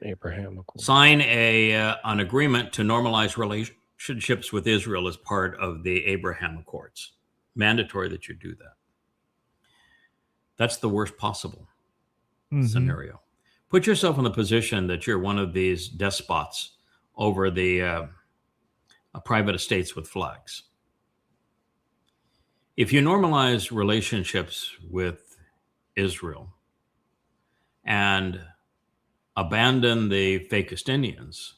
Abraham Accords. Sign an agreement to normalize relationships with Israel as part of the Abraham Accords. Mandatory that you do that. That's the worst possible scenario. Put yourself in the position that you're one of these despots over the private estates with flags. If you normalize relationships with Israel and abandon the Fakistinians,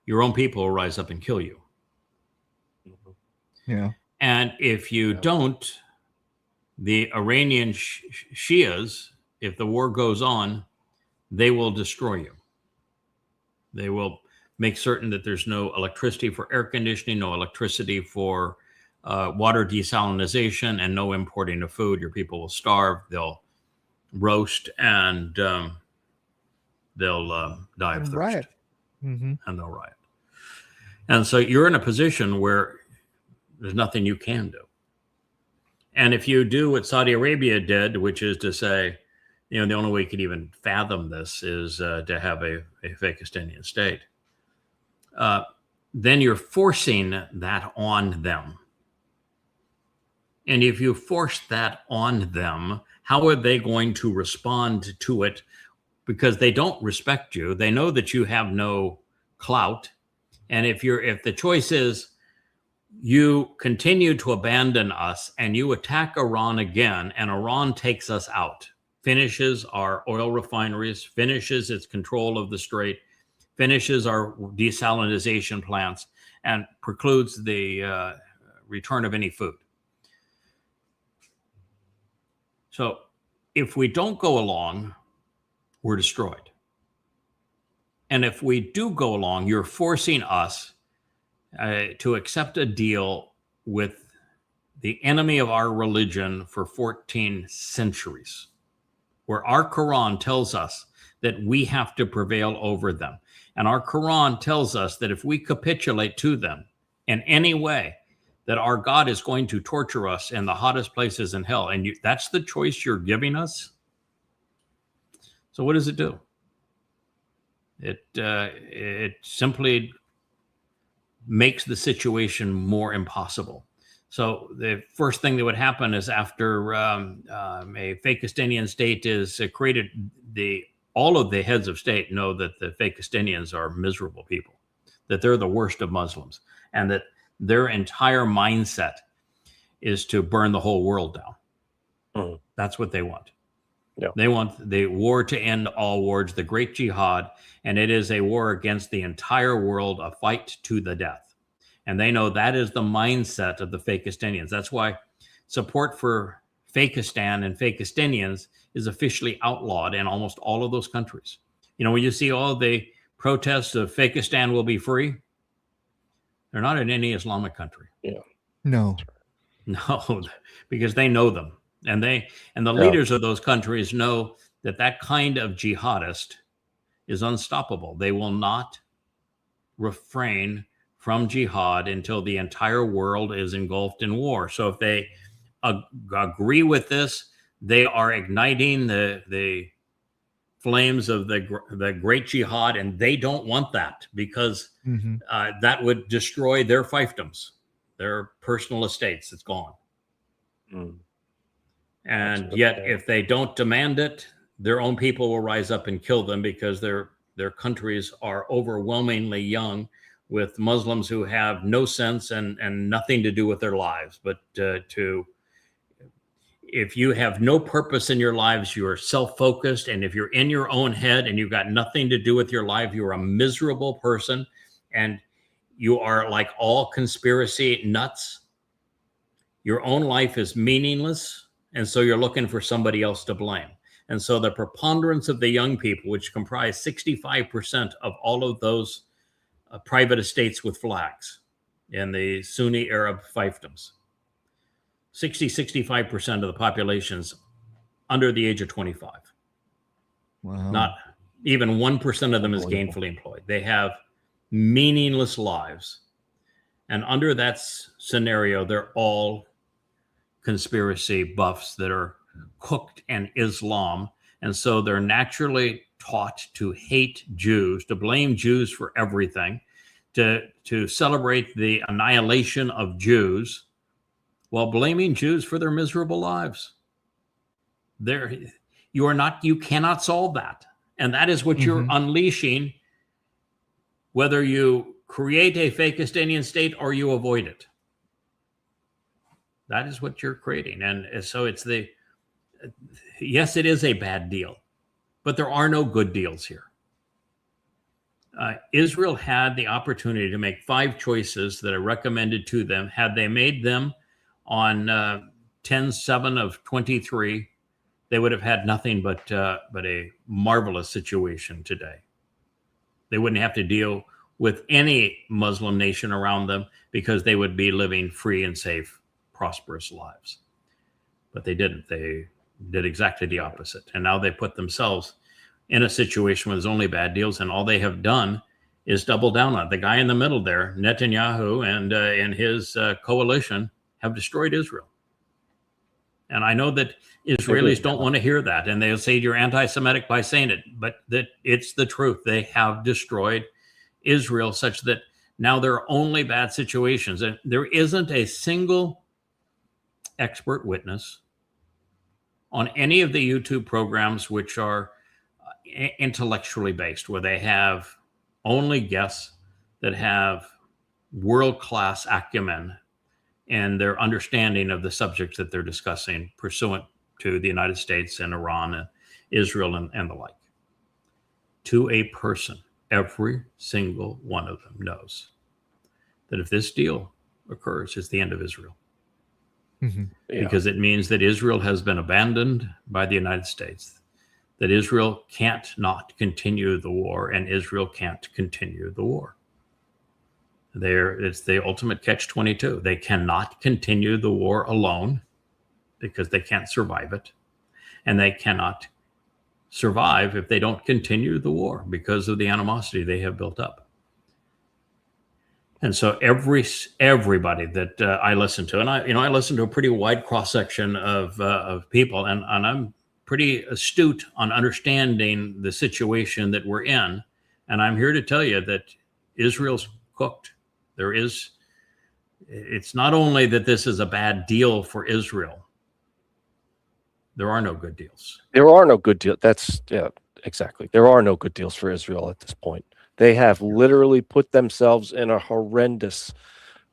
your own people will rise up and kill you. Yeah. And if you don't, the Iranian Shias, if the war goes on, they will destroy you. They will make certain that there's no electricity for air conditioning, no electricity for water desalinization, and no importing of food. Your people will starve. They'll roast, and they'll die of thirst. Riot. Mm-hmm. And they'll riot. And so you're in a position where there's nothing you can do. And if you do what Saudi Arabia did, which is to say, the only way you could even fathom this is to have a Fakistinian state, then you're forcing that on them. And if you force that on them, how are they going to respond to it? Because they don't respect you. They know that you have no clout. And if the choice is you continue to abandon us and you attack Iran again, and Iran takes us out, finishes our oil refineries, finishes its control of the strait, finishes our desalinization plants, and precludes the return of any food. So if we don't go along, we're destroyed. And if we do go along, you're forcing us to accept a deal with the enemy of our religion for 14 centuries, where our Quran tells us that we have to prevail over them. And our Quran tells us that if we capitulate to them in any way, that our God is going to torture us in the hottest places in hell. And that's the choice you're giving us. So what does it do? It simply makes the situation more impossible. So the first thing that would happen is after a Fakistinian state is created, all of the heads of state know that the Fakistinians are miserable people, that they're the worst of Muslims, and that their entire mindset is to burn the whole world down. Mm. That's what they want. Yeah. They want the war to end all wars, the great jihad, and it is a war against the entire world, a fight to the death. And they know that is the mindset of the Fakistinians. That's why support for Fakistan and Fakistinians is officially outlawed in almost all of those countries. When you see all the protests of Fakistan will be free, they're not in any Islamic country. Yeah. No, because they know them. And the leaders of those countries know that kind of jihadist is unstoppable. They will not refrain from jihad until the entire world is engulfed in war. So if they agree with this, they are igniting the flames of the great jihad, and they don't want that because that would destroy their fiefdoms, their personal estates. It's gone. Mm. And yet, if they don't demand it, their own people will rise up and kill them because their countries are overwhelmingly young, with Muslims who have no sense and nothing to do with their lives. But if you have no purpose in your lives, you are self-focused. And if you're in your own head and you've got nothing to do with your life, you're a miserable person. And you are like all conspiracy nuts. Your own life is meaningless. And so you're looking for somebody else to blame. And so the preponderance of the young people, which comprise 65% of all of those private estates with flags in the Sunni Arab fiefdoms, 65% of the population's under the age of 25. Wow. Not even 1% of them is gainfully employed. They have meaningless lives. And under that scenario, they're all conspiracy buffs that are cooked in Islam. And so they're naturally taught to hate Jews, to blame Jews for everything, to celebrate the annihilation of Jews while blaming Jews for their miserable lives. You cannot solve that. And that is what you're unleashing, whether you create a Fakistinian state or you avoid it. That is what you're creating. And so yes, it is a bad deal. But there are no good deals here. Israel had the opportunity to make 5 choices that are recommended to them. Had they made them on 10/7 of 23, they would have had nothing but a marvelous situation today. They wouldn't have to deal with any Muslim nation around them because they would be living free and safe, prosperous lives. But they didn't. They did exactly the opposite. And now they put themselves in a situation where there's only bad deals, and all they have done is double down on it. The guy in the middle there, Netanyahu, and his coalition have destroyed Israel. And I know that Israelis don't want to hear that, and they'll say you're anti-Semitic by saying it, but that it's the truth. They have destroyed Israel such that now there are only bad situations. And there isn't a single expert witness on any of the YouTube programs which are intellectually based, where they have only guests that have world-class acumen in their understanding of the subjects that they're discussing pursuant to the United States and Iran and Israel and the like. To a person, every single one of them knows that if this deal occurs, it's the end of Israel. Mm-hmm. Yeah. Because it means that Israel has been abandoned by the United States, that Israel can't not continue the war, and Israel can't continue the war. It's the ultimate catch-22. They cannot continue the war alone because they can't survive it. And they cannot survive if they don't continue the war because of the animosity they have built up. And so everybody that I listen to, and I listen to a pretty wide cross-section of people, and I'm pretty astute on understanding the situation that we're in. And I'm here to tell you that Israel's cooked. It's not only that this is a bad deal for Israel. There are no good deals. There are no good deals. Exactly. There are no good deals for Israel at this point. They have literally put themselves in a horrendous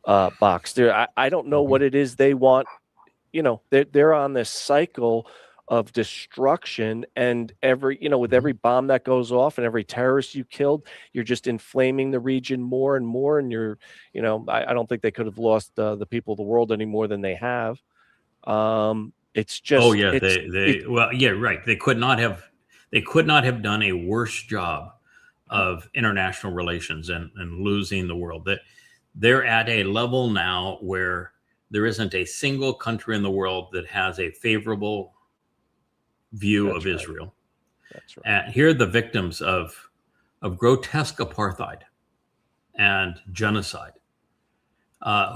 box. I don't know what it is they want. They're on this cycle of destruction, and with every bomb that goes off and every terrorist you killed, you're just inflaming the region more and more. And I don't think they could have lost the people of the world any more than they have. It's just. Oh yeah, right. They could not have done a worse job of international relations and losing the world. They're at a level now where there isn't a single country in the world that has a favorable view of Israel. That's right. And here are the victims of grotesque apartheid and genocide,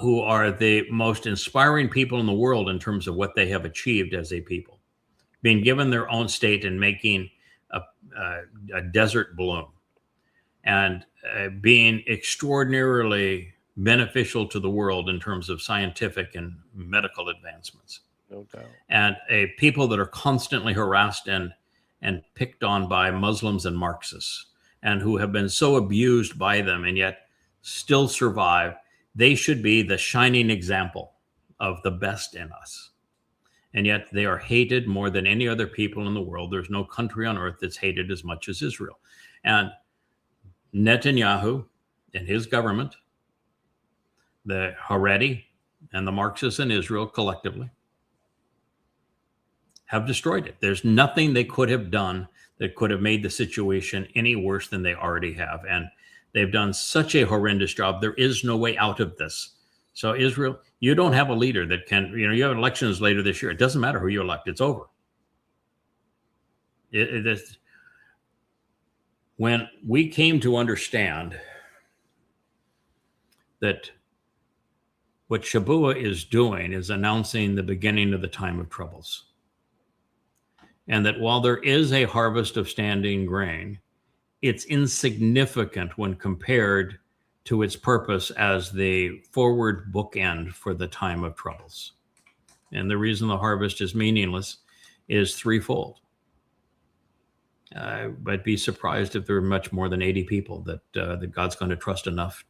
who are the most inspiring people in the world in terms of what they have achieved as a people, being given their own state and making a desert bloom, and being extraordinarily beneficial to the world in terms of scientific and medical advancements. No doubt. And a people that are constantly harassed and picked on by Muslims and Marxists, and who have been so abused by them and yet still survive. They should be the shining example of the best in us. And yet they are hated more than any other people in the world. There's no country on earth that's hated as much as Israel. And Netanyahu and his government, the Haredi and the Marxists in Israel collectively, have destroyed it. There's nothing they could have done that could have made the situation any worse than they already have. And they've done such a horrendous job. There is no way out of this. So Israel, you don't have a leader that can, you have elections later this year. It doesn't matter who you elect. It's over. When we came to understand that what Shabuah is doing is announcing the beginning of the time of troubles, and that while there is a harvest of standing grain, it's insignificant when compared to its purpose as the forward bookend for the time of troubles. And the reason the harvest is meaningless is threefold. I'd be surprised if there were much more than 80 people that God's going to trust enough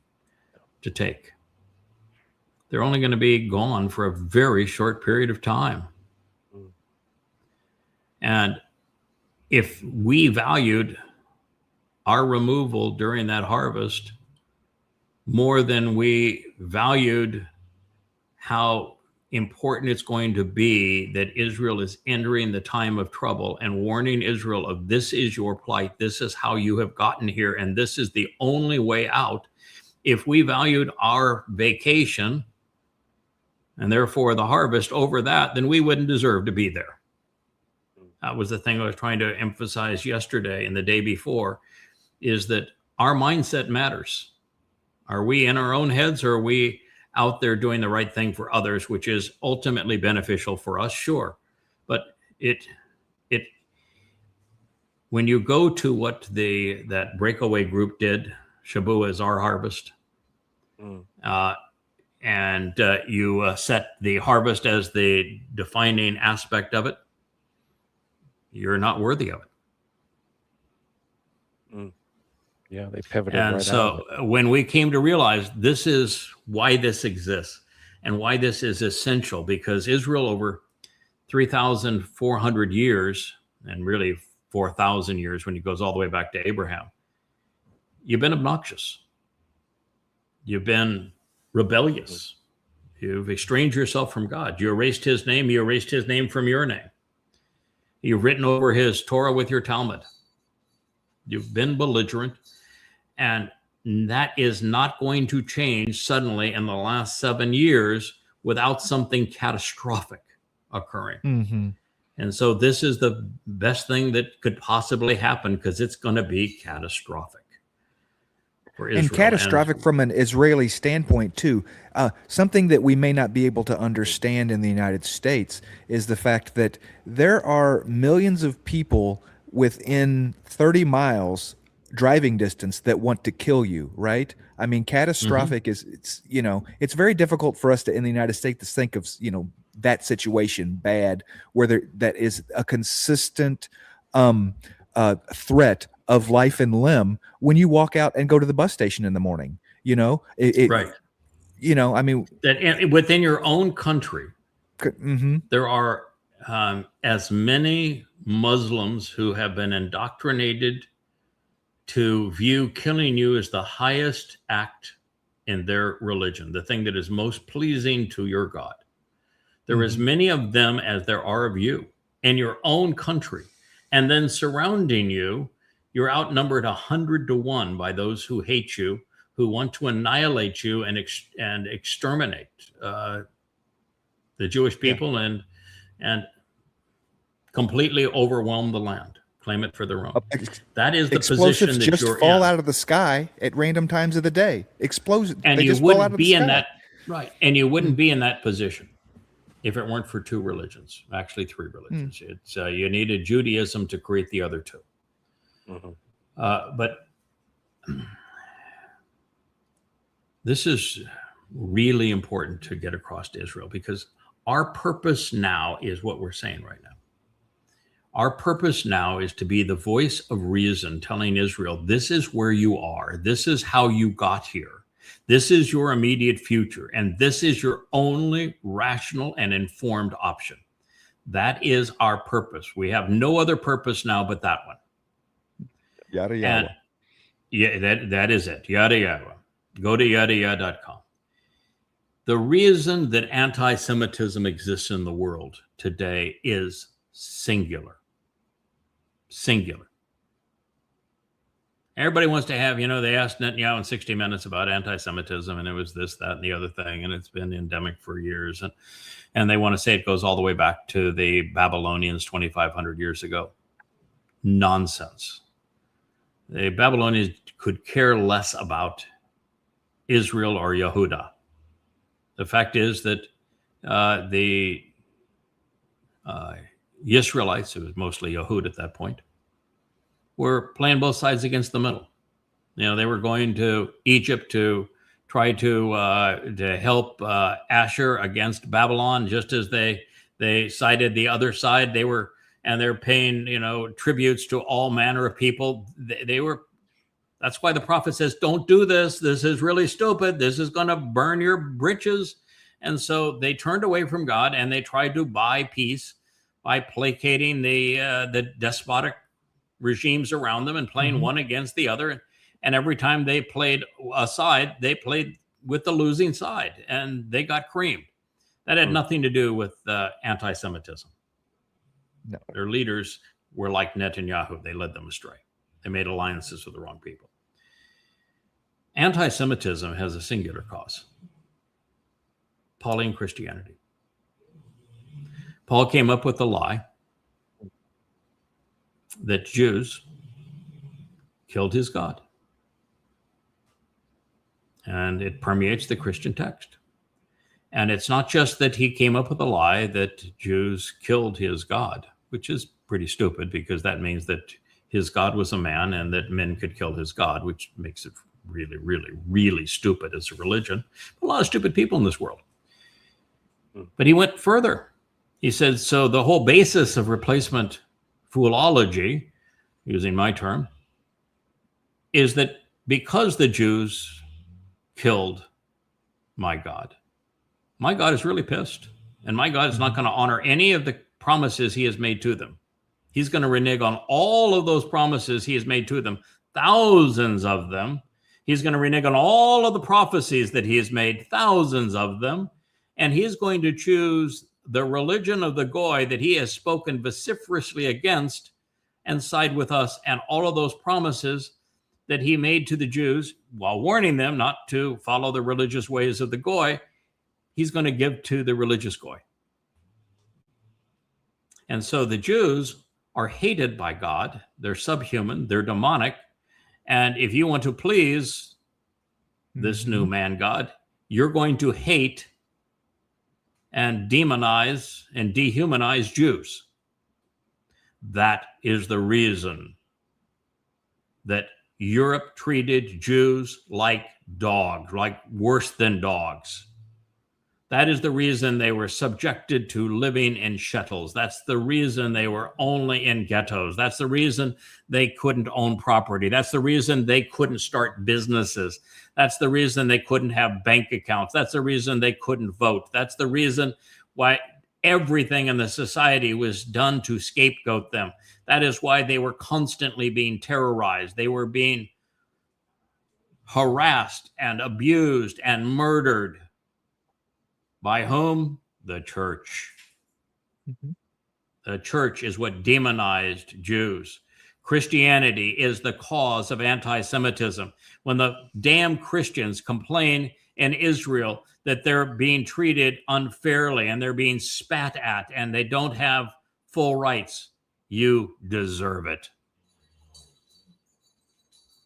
to take. They're only going to be gone for a very short period of time. And if we valued our removal during that harvest more than we valued how important it's going to be that Israel is entering the time of trouble and warning Israel of this is your plight, this is how you have gotten here, and this is the only way out. If we valued our vacation and therefore the harvest over that, then we wouldn't deserve to be there. That was the thing I was trying to emphasize yesterday and the day before, is that our mindset matters. Are we in our own heads, or are we out there doing the right thing for others, which is ultimately beneficial for us? Sure. But when you go to what that breakaway group did, Shabu is our harvest, and you set the harvest as the defining aspect of it, you're not worthy of it. Yeah, they pivoted. And right so when we came to realize this is why this exists and why this is essential, because Israel over 3,400 years, and really 4,000 years when it goes all the way back to Abraham, you've been obnoxious. You've been rebellious. You've estranged yourself from God. You erased his name. You erased his name from your name. You've written over his Torah with your Talmud. You've been belligerent. And that is not going to change suddenly in the last 7 years without something catastrophic occurring. Mm-hmm. And so this is the best thing that could possibly happen, because it's going to be catastrophic for Israel. And catastrophic from an Israeli standpoint, too. Something that we may not be able to understand in the United States is the fact that there are millions of people within 30 miles driving distance that want to kill you, right? I mean, catastrophic is, it's very difficult for us in the United States to think of, that situation bad, where that is a consistent threat of life and limb when you walk out and go to the bus station in the morning. Right. I mean, that within your own country, mm-hmm. there are as many Muslims who have been indoctrinated to view killing you as the highest act in their religion, the thing that is most pleasing to your God. There are as many of them as there are of you in your own country. And then surrounding you, you're outnumbered 100 to 1 by those who hate you, who want to annihilate you and exterminate the Jewish people and completely overwhelm the land, claim it for their own. That is the position that just you're fall in. out of the sky at random times of the day. Explosions, and they you just fall out wouldn't of be the in sky. that right, and you wouldn't be in that position if it weren't for two religions, actually three religions. It's you needed Judaism to create the other two. But this is really important to get across to Israel, because our purpose now is what we're saying right now. Our purpose now is to be the voice of reason, telling Israel, this is where you are. This is how you got here. This is your immediate future. And this is your only rational and informed option. That is our purpose. We have no other purpose now but that one. Yada, yada. And yeah, that is it. Yada, yada. Go to yadayada.com. The reason that anti-Semitism exists in the world today is singular. Singular. Everybody wants to have, they asked Netanyahu in 60 Minutes about anti-Semitism, and it was this, that, and the other thing, and it's been endemic for years. And they want to say it goes all the way back to the Babylonians 2,500 years ago. Nonsense. The Babylonians could care less about Israel or Yehuda. The fact is that the Israelites, it was mostly Yehud at that point, were playing both sides against the middle. They were going to Egypt to try to help Asher against Babylon, just as they sided the other side. They're paying tributes to all manner of people. That's why the prophet says, don't do this. This is really stupid. This is going to burn your britches. And so they turned away from God, and they tried to buy peace by placating the despotic regimes around them and playing one against the other. And every time they played a side, they played with the losing side, and they got creamed. That had nothing to do with anti-Semitism. No. Their leaders were like Netanyahu. They led them astray. They made alliances with the wrong people. Anti-Semitism has a singular cause: Pauline Christianity. Paul came up with the lie that Jews killed his God. And it permeates the Christian text. And it's not just that he came up with a lie that Jews killed his God, which is pretty stupid, because that means that his God was a man and that men could kill his God, which makes it really, really, really stupid as a religion. A lot of stupid people in this world. But he went further. He said, so the whole basis of replacement foolology, using my term, is that because the Jews killed my God is really pissed. And my God is not going to honor any of the promises he has made to them. He's going to renege on all of those promises he has made to them, thousands of them. He's going to renege on all of the prophecies that he has made, thousands of them. And he's going to choose the religion of the Goy that he has spoken vociferously against and side with us, and all of those promises that he made to the Jews while warning them not to follow the religious ways of the Goy, he's going to give to the religious Goy. And so the Jews are hated by God. They're subhuman. They're demonic. And if you want to please this new man God, you're going to hate and demonize and dehumanize Jews. That is the reason that Europe treated Jews like dogs, like worse than dogs. That is the reason they were subjected to living in shtetls. That's the reason they were only in ghettos. That's the reason they couldn't own property. That's the reason they couldn't start businesses. That's the reason they couldn't have bank accounts. That's the reason they couldn't vote. That's the reason why everything in the society was done to scapegoat them. That is why they were constantly being terrorized. They were being harassed and abused and murdered. By whom? The church. The church is what demonized Jews. Christianity is the cause of anti-Semitism. When the damn Christians complain in Israel that they're being treated unfairly and they're being spat at and they don't have full rights, you deserve it.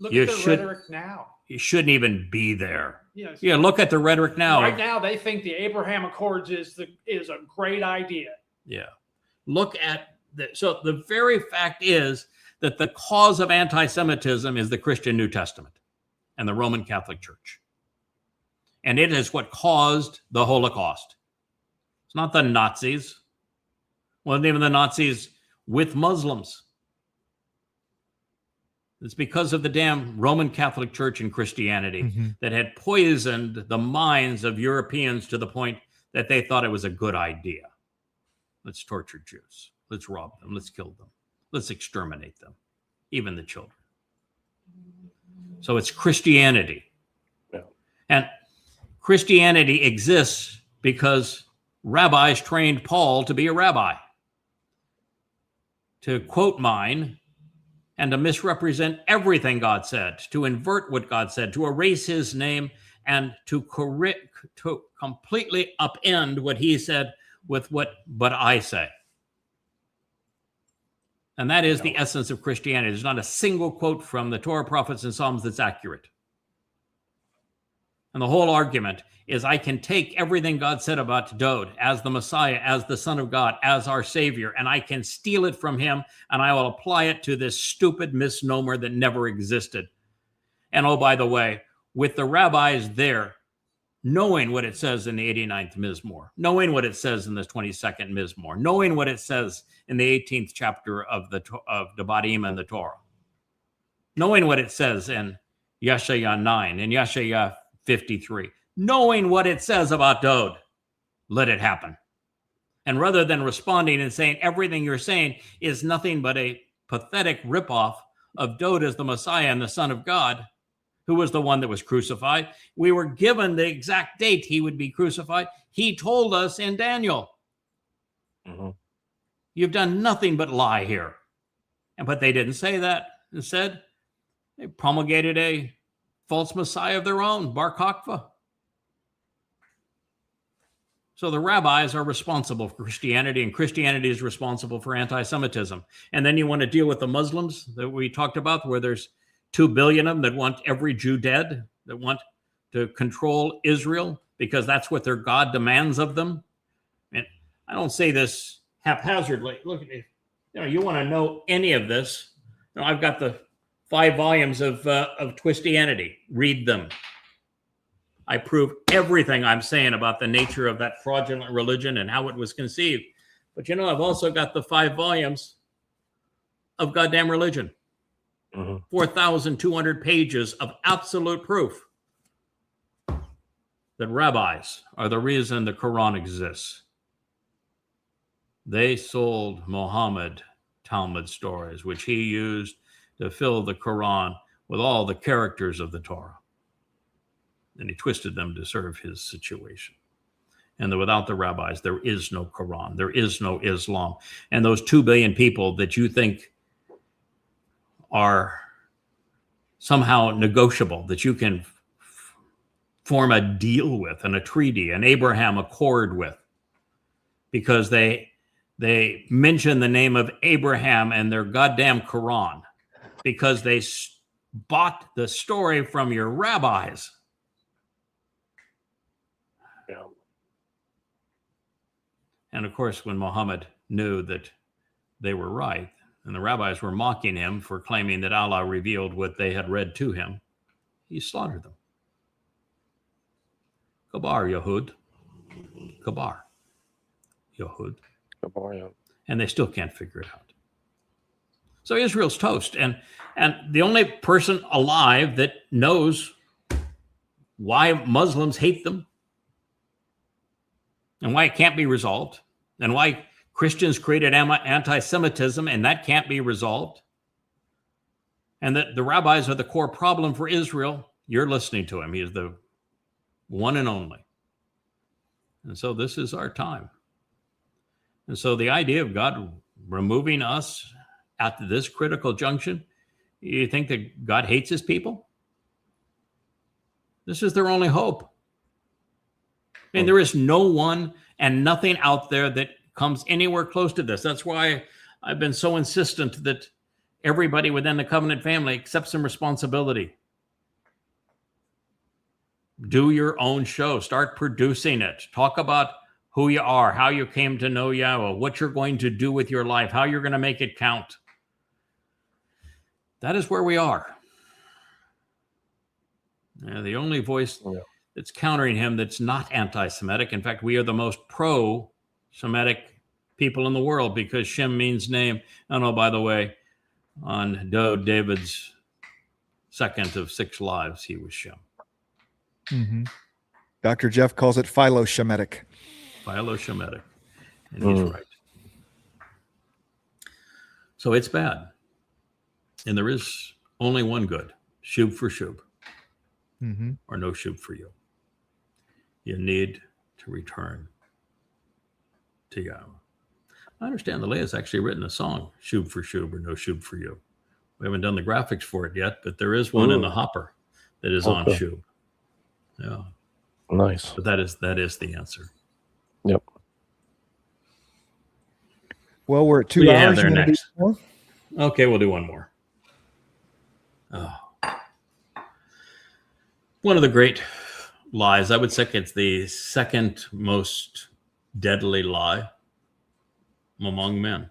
Look at the rhetoric now. You shouldn't even be there. Yes. Yeah, look at the rhetoric now. Right now, they think the Abraham Accords is a great idea. Yeah. Look at so the very fact is that the cause of anti-Semitism is the Christian New Testament and the Roman Catholic Church. And it is what caused the Holocaust. It's not the Nazis. Well, even the Nazis with Muslims. It's because of the damn Roman Catholic Church and Christianity that had poisoned the minds of Europeans to the point that they thought it was a good idea. Let's torture Jews. Let's rob them. Let's kill them. Let's exterminate them, even the children. So it's Christianity. Yeah. And Christianity exists because rabbis trained Paul to be a rabbi. To quote mine, and to misrepresent everything God said, to invert what God said, to erase his name, and to completely upend what he said with but I say. And that is the essence of Christianity. There's not a single quote from the Torah, prophets, and Psalms that's accurate. And the whole argument is I can take everything God said about Dowd as the Messiah, as the Son of God, as our Savior, and I can steal it from him, and I will apply it to this stupid misnomer that never existed. And oh, by the way, with the rabbis there, knowing what it says in the 89th Mizmor, knowing what it says in the 22nd Mizmor, knowing what it says in the 18th chapter of Devarim and the Torah, knowing what it says in Yeshaya 9 and Yeshaya 53, knowing what it says about Dowd, let it happen. And rather than responding and saying everything you're saying is nothing but a pathetic ripoff of Dode as the Messiah and the Son of God, who was the one that was crucified. We were given the exact date he would be crucified. He told us in Daniel. Mm-hmm. You've done nothing but lie here. But they didn't say that. Instead, they promulgated a false Messiah of their own, Bar Kokhba. So the rabbis are responsible for Christianity, and Christianity is responsible for anti-Semitism. And then you want to deal with the Muslims that we talked about, where there's 2 billion of them that want every Jew dead, that want to control Israel because that's what their God demands of them. And I don't say this haphazardly. Look at it. You want to know any of this? I've got the 5 volumes of Twistianity. Read them. I prove everything I'm saying about the nature of that fraudulent religion and how it was conceived. But I've also got the 5 volumes of goddamn religion. 4,200 pages of absolute proof that rabbis are the reason the Quran exists. They sold Muhammad Talmud stories, which he used to fill the Quran with all the characters of the Torah. And he twisted them to serve his situation. And that without the rabbis, there is no Quran. There is no Islam. And those 2 billion people that you think are somehow negotiable, that you can form a deal with, and a treaty, an Abraham Accord with, because they mention the name of Abraham in their goddamn Quran, because they bought the story from your rabbis. Yeah. And of course, when Muhammad knew that they were right, and the rabbis were mocking him for claiming that Allah revealed what they had read to him, he slaughtered them. Kabar, Yahud. Kabar, Yahud. Kabar, yeah. And they still can't figure it out. So Israel's toast. And the only person alive that knows why Muslims hate them and why it can't be resolved, and why Christians created anti-Semitism and that can't be resolved, and that the rabbis are the core problem for Israel, you're listening to him. He is the one and only. And so this is our time. And so the idea of God removing us at this critical junction, you think that God hates his people? This is their only hope. I mean, there is no one and nothing out there that comes anywhere close to this. That's why I've been so insistent that everybody within the covenant family accepts some responsibility. Do your own show. Start producing it. Talk about who you are, how you came to know Yahweh, what you're going to do with your life, how you're going to make it count. That is where we are. The only voice that's countering him that's not anti-Semitic. In fact, we are the most pro-Semitic people in the world, because Shem means name. And oh, by the way, on David's second of 6 lives, he was Shem. Mm-hmm. Dr. Jeff calls it Philo-Shemitic. Philo-Shemitic. And he's right. So it's bad. And there is only one good, shub for shub, or no shub for you. You need to return to Yahweh. I understand the Leia's actually written a song, shub for shub or no shub for you. We haven't done the graphics for it yet, but there is one in the hopper that is on shub. Yeah. Nice. But that is the answer. Yep. Well, we're at 2 Who do you hours. have there You wanna do next? more? Okay, we'll do one more. Oh. One of the great lies, I would say it's the second most deadly lie among men.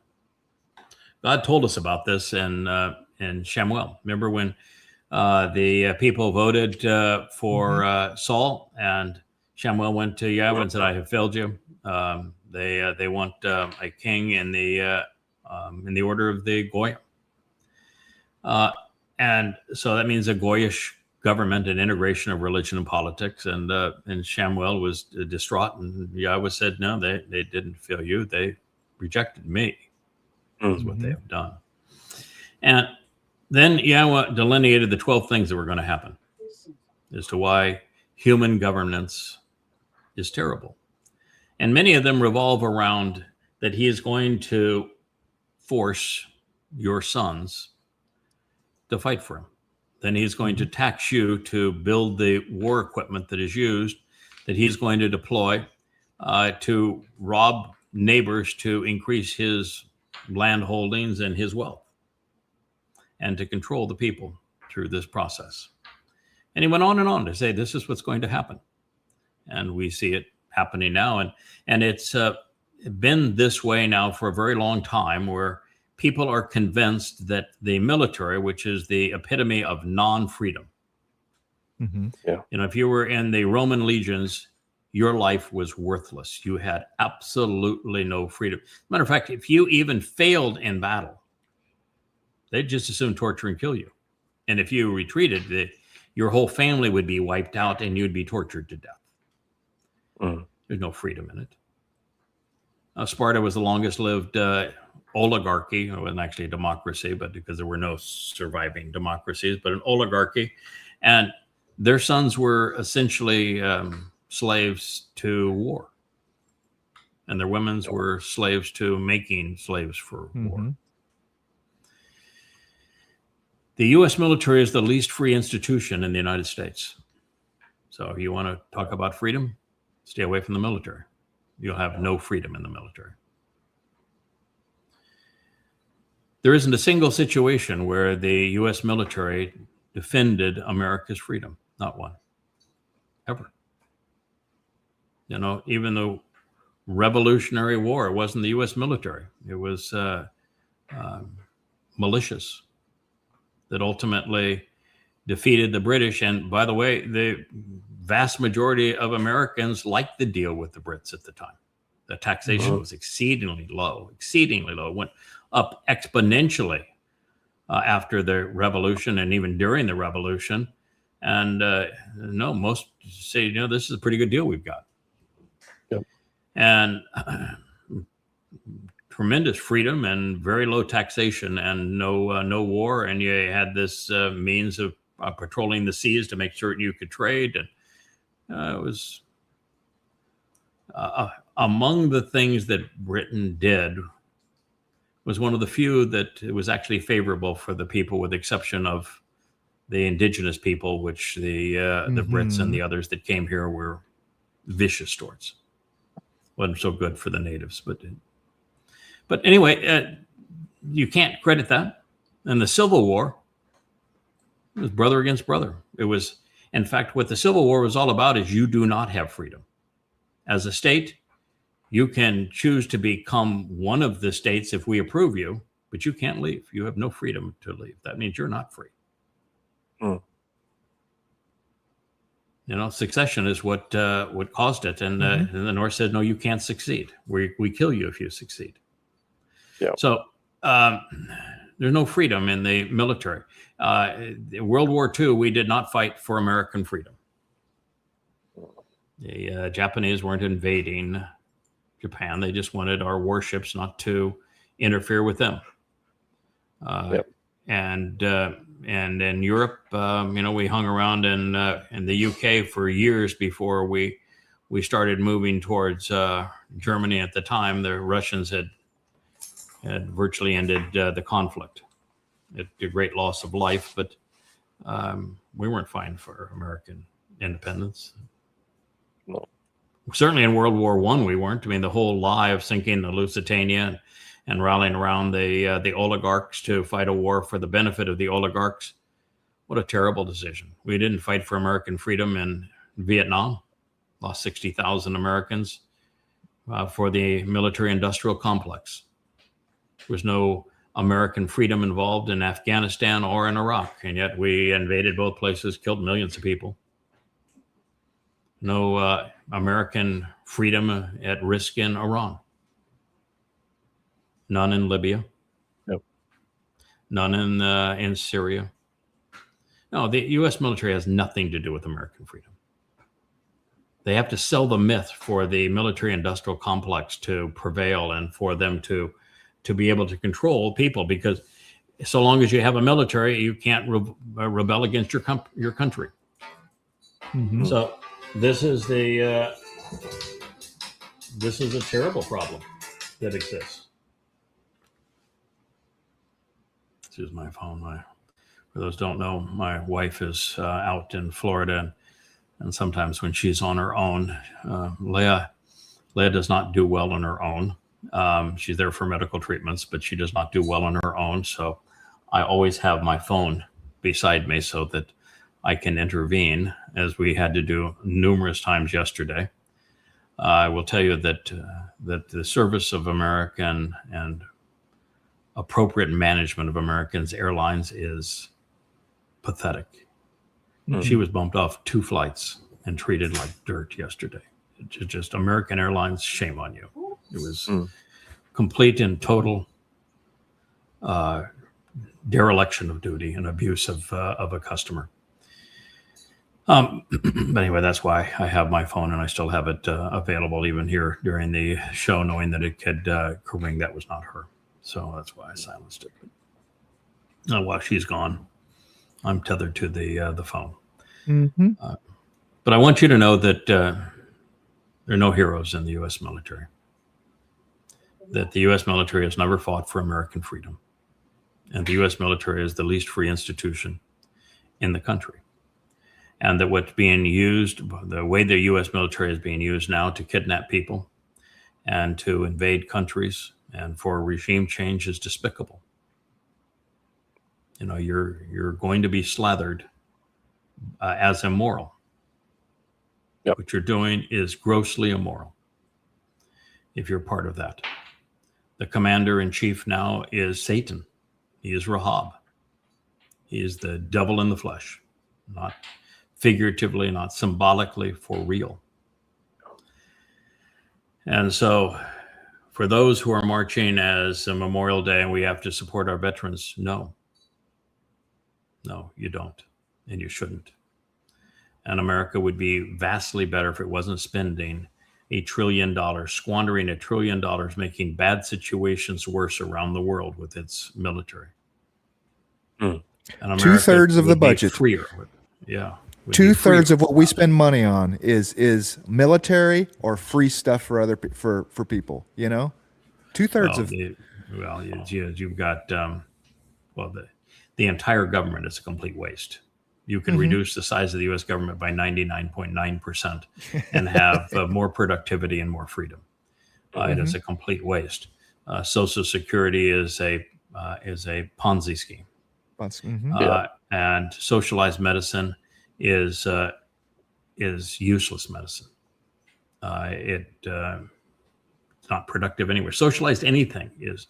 God told us about this in Shemuel. Remember when the people voted for Saul, and Shemuel went to Yahweh and said, "I have failed you." They want a king in the order of the Goyim, and so that means a Goyish government and integration of religion and politics. And Shemuel was distraught, and Yahweh said, "No, they didn't fail you. They rejected me." Is what they have done. And then Yawa delineated the 12 things that were going to happen as to why human governance is terrible. And many of them revolve around that he is going to force your sons to fight for him. Then he's going to tax you to build the war equipment that is used, that he's going to deploy to rob neighbors to increase his land holdings and his wealth, and to control the people through this process. And he went on to say, this is what's going to happen. And we see it happening now. And it's been this way now for a very long time, where people are convinced that the military, which is the epitome of non-freedom. If you were in the Roman legions, your life was worthless. You had absolutely no freedom. Matter of fact, if you even failed in battle, they'd just as soon torture and kill you. And if you retreated, your whole family would be wiped out and you'd be tortured to death. There's no freedom in it. Sparta was the longest lived oligarchy. It wasn't actually a democracy, but because there were no surviving democracies, but an oligarchy. And their sons were essentially slaves to war. And their women's were slaves to making slaves for war. The U.S. military is the least free institution in the United States. So if you want to talk about freedom, stay away from the military. You'll have no freedom in the military. There isn't a single situation where the U.S. military defended America's freedom. Not one. Ever. Even the Revolutionary War, it wasn't the U.S. military. It was militias that ultimately defeated the British. And by the way, the vast majority of Americans liked the deal with the Brits at the time. The taxation was exceedingly low. It went up exponentially after the Revolution and even during the Revolution. And most say, this is a pretty good deal we've got. And tremendous freedom and very low taxation and no war. And you had this means of patrolling the seas to make certain you could trade. And it was among the things that Britain did was one of the few that it was actually favorable for the people, with the exception of the indigenous people, which the Brits and the others that came here were vicious towards. Wasn't so good for the natives, but anyway, you can't credit that. And the Civil War, it was brother against brother. It was, in fact, what the Civil War was all about is you do not have freedom. As a state, you can choose to become one of the states if we approve you, but you can't leave. You have no freedom to leave. That means you're not free. Succession is what caused it. And the North said, no, you can't succeed. We kill you if you succeed. So there's no freedom in the military. In World War II, we did not fight for American freedom. The Japanese weren't invading Japan. They just wanted our warships not to interfere with them. And in Europe, we hung around in the UK for years before we started moving towards Germany. At the time, the Russians had virtually ended the conflict. At a great loss of life, but we weren't fighting for American independence. No. Certainly in World War I, we weren't. I mean, the whole lie of sinking the Lusitania and rallying around the oligarchs to fight a war for the benefit of the oligarchs. What a terrible decision. We didn't fight for American freedom in Vietnam. Lost 60,000 Americans for the military-industrial complex. There was no American freedom involved in Afghanistan or in Iraq, and yet we invaded both places, killed millions of people. No American freedom at risk in Iran. None in Libya. Nope. None in Syria. No, the U.S. military has nothing to do with American freedom. They have to sell the myth for the military-industrial complex to prevail and for them to be able to control people, because so long as you have a military, you can't rebel against your country. Mhm. So this is a terrible problem that exists. This is my phone. For those who don't know, my wife is out in Florida, and sometimes when she's on her own, Leah does not do well on her own. She's there for medical treatments, but she does not do well on her own. So I always have my phone beside me so that I can intervene, as we had to do numerous times yesterday. I will tell you that the service of American and appropriate management of American's airlines is pathetic. She was bumped off 2 flights and treated like dirt yesterday. Just American Airlines, shame on you. It was complete and total dereliction of duty and abuse of a customer. But anyway, that's why I have my phone, and I still have it available even here during the show, knowing that it could ring. That was not her. So that's why I silenced it. While she's gone, I'm tethered to the phone. Mm-hmm. But I want you to know that there are no heroes in the U.S. military. That the U.S. military has never fought for American freedom. And the U.S. military is the least free institution in the country. And that what's being used, the way the U.S. military is being used now to kidnap people and to invade countries and for regime change is despicable. You know, you're going to be slathered as immoral. Yep. What you're doing is grossly immoral if you're part of that. The commander-in-chief now is Satan. He is Rahab. He is the devil in the flesh, not figuratively, not symbolically, for real. And so for those who are marching as a Memorial Day and we have to support our veterans, no, you don't, and you shouldn't. And America would be vastly better if it wasn't spending $1 trillion, squandering $1 trillion, making bad situations worse around the world with its military. And America 2/3 of the would be budget. freer. Yeah. would be 2/3 freer. of what we spend money on is military or free stuff for other for people. You know, 2/3 of you've got the entire government is a complete waste. You can reduce the size of the U.S. government by 99.9% and have more productivity and more freedom. It is a complete waste. Social Security is a Ponzi scheme. And socialized medicine is useless medicine. It's not productive anywhere. Socialized anything is.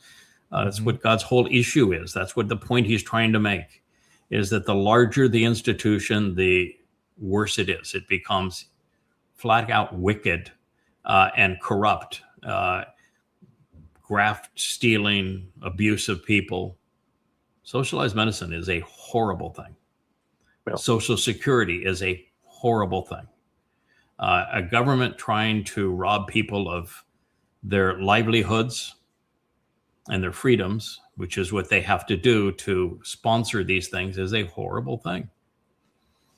That's what God's whole issue is. That's what the point he's trying to make, is that the larger the institution, the worse it is. It becomes flat out wicked and corrupt, graft stealing, abuse of people. Socialized medicine is a horrible thing. Yeah. Social Security is a horrible thing. A government trying to rob people of their livelihoods and their freedoms, which is what they have to do to sponsor these things, is a horrible thing.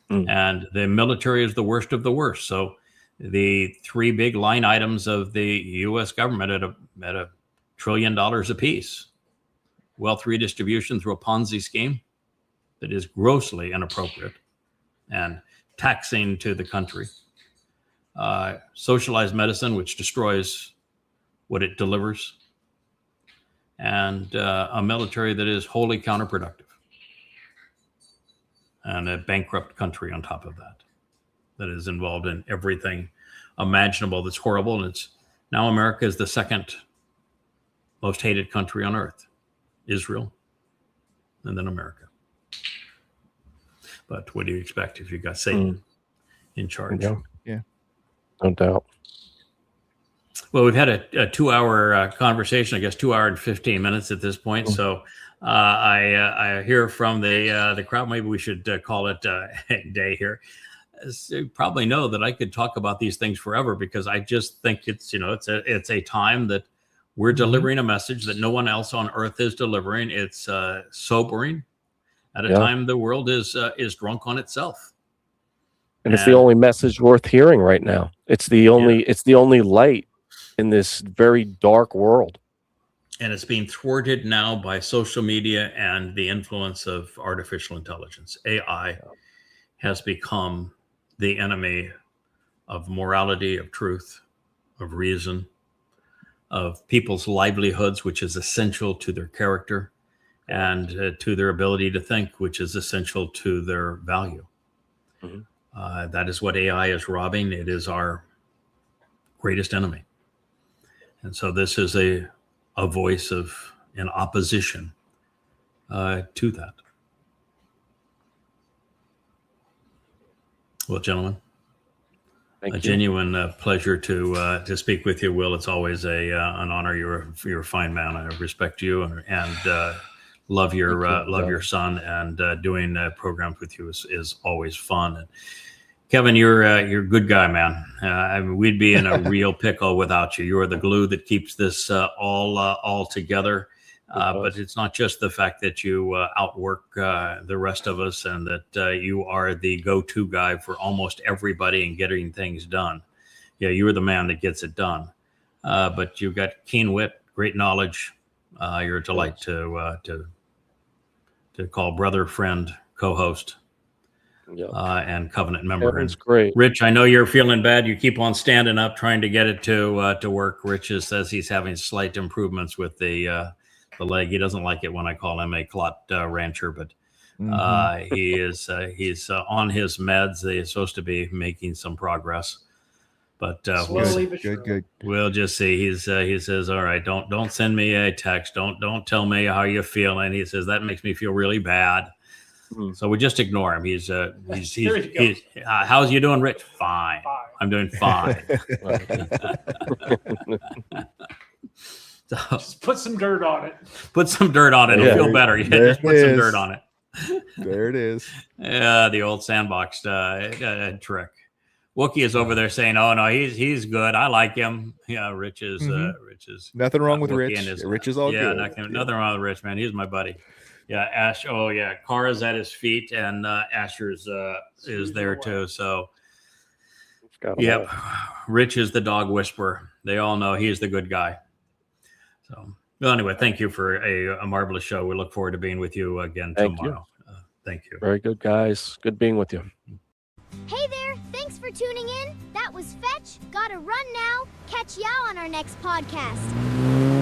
And the military is the worst of the worst. So the 3 big line items of the U.S. government at $1 trillion apiece: wealth redistribution through a Ponzi scheme that is grossly inappropriate and taxing to the country; socialized medicine, which destroys what it delivers; and a military that is wholly counterproductive, and a bankrupt country on top of that is involved in everything imaginable that's horrible. And it's now America is the second most hated country on earth: Israel, and then America. But what do you expect if you got Satan in charge? Yeah, no doubt. Well, we've had a 2-hour conversation, I guess 2 hours and 15 minutes at this point. So I hear from the crowd, maybe we should call it a day here. As you probably know that I could talk about these things forever, because I just think it's a time that We're delivering a message that no one else on earth is delivering. It's sobering at a time the world is drunk on itself. And it's the only message worth hearing right now. It's the only light in this very dark world. And it's being thwarted now by social media and the influence of artificial intelligence. AI has become the enemy of morality, of truth, of reason, of people's livelihoods, which is essential to their character, and to their ability to think, which is essential to their value. That is what AI is robbing. It is our greatest enemy. And so this is a voice of an opposition to that. Well, gentlemen, a genuine pleasure to speak with you, Will. It's always an honor. You're a fine man. I respect you and love your son. And doing programs with you is always fun. And Kevin, you're a good guy, man. I mean, we'd be in a real pickle without you. You're the glue that keeps this all together. But it's not just the fact that you outwork the rest of us and that you are the go-to guy for almost everybody in getting things done. Yeah, you're the man that gets it done. But you've got keen wit, great knowledge. You're a delight to call brother, friend, co-host. And Covenant member. Kevin's great. Rich, I know you're feeling bad. You keep on standing up, trying to get it to work. Rich says he's having slight improvements with the leg. He doesn't like it when I call him a clot rancher, but he's on his meds. He's supposed to be making some progress, but good. We'll just see. He says, "All right, don't send me a text. Don't tell me how you're feeling." He says that makes me feel really bad. So we just ignore him. He's how's you doing, Rich? Fine. I'm doing fine. So, just put some dirt on it. Put some dirt on it. It'll feel better. Just put some dirt on it. There it is. Yeah, the old sandbox trick. Wookie is over there saying, "Oh no, he's good. I like him." Yeah, Rich is nothing wrong with Rich. Rich is all good. Nothing wrong with Rich, man. He's my buddy. Yeah, Ash. Oh, yeah. Kara's at his feet, and Asher's is there too. So, yep. Rich is the dog whisperer. They all know he's the good guy. So, well, anyway, thank you for a marvelous show. We look forward to being with you again tomorrow. Thank you. Very good, guys. Good being with you. Hey there. Thanks for tuning in. That was Fetch. Gotta run now. Catch y'all on our next podcast.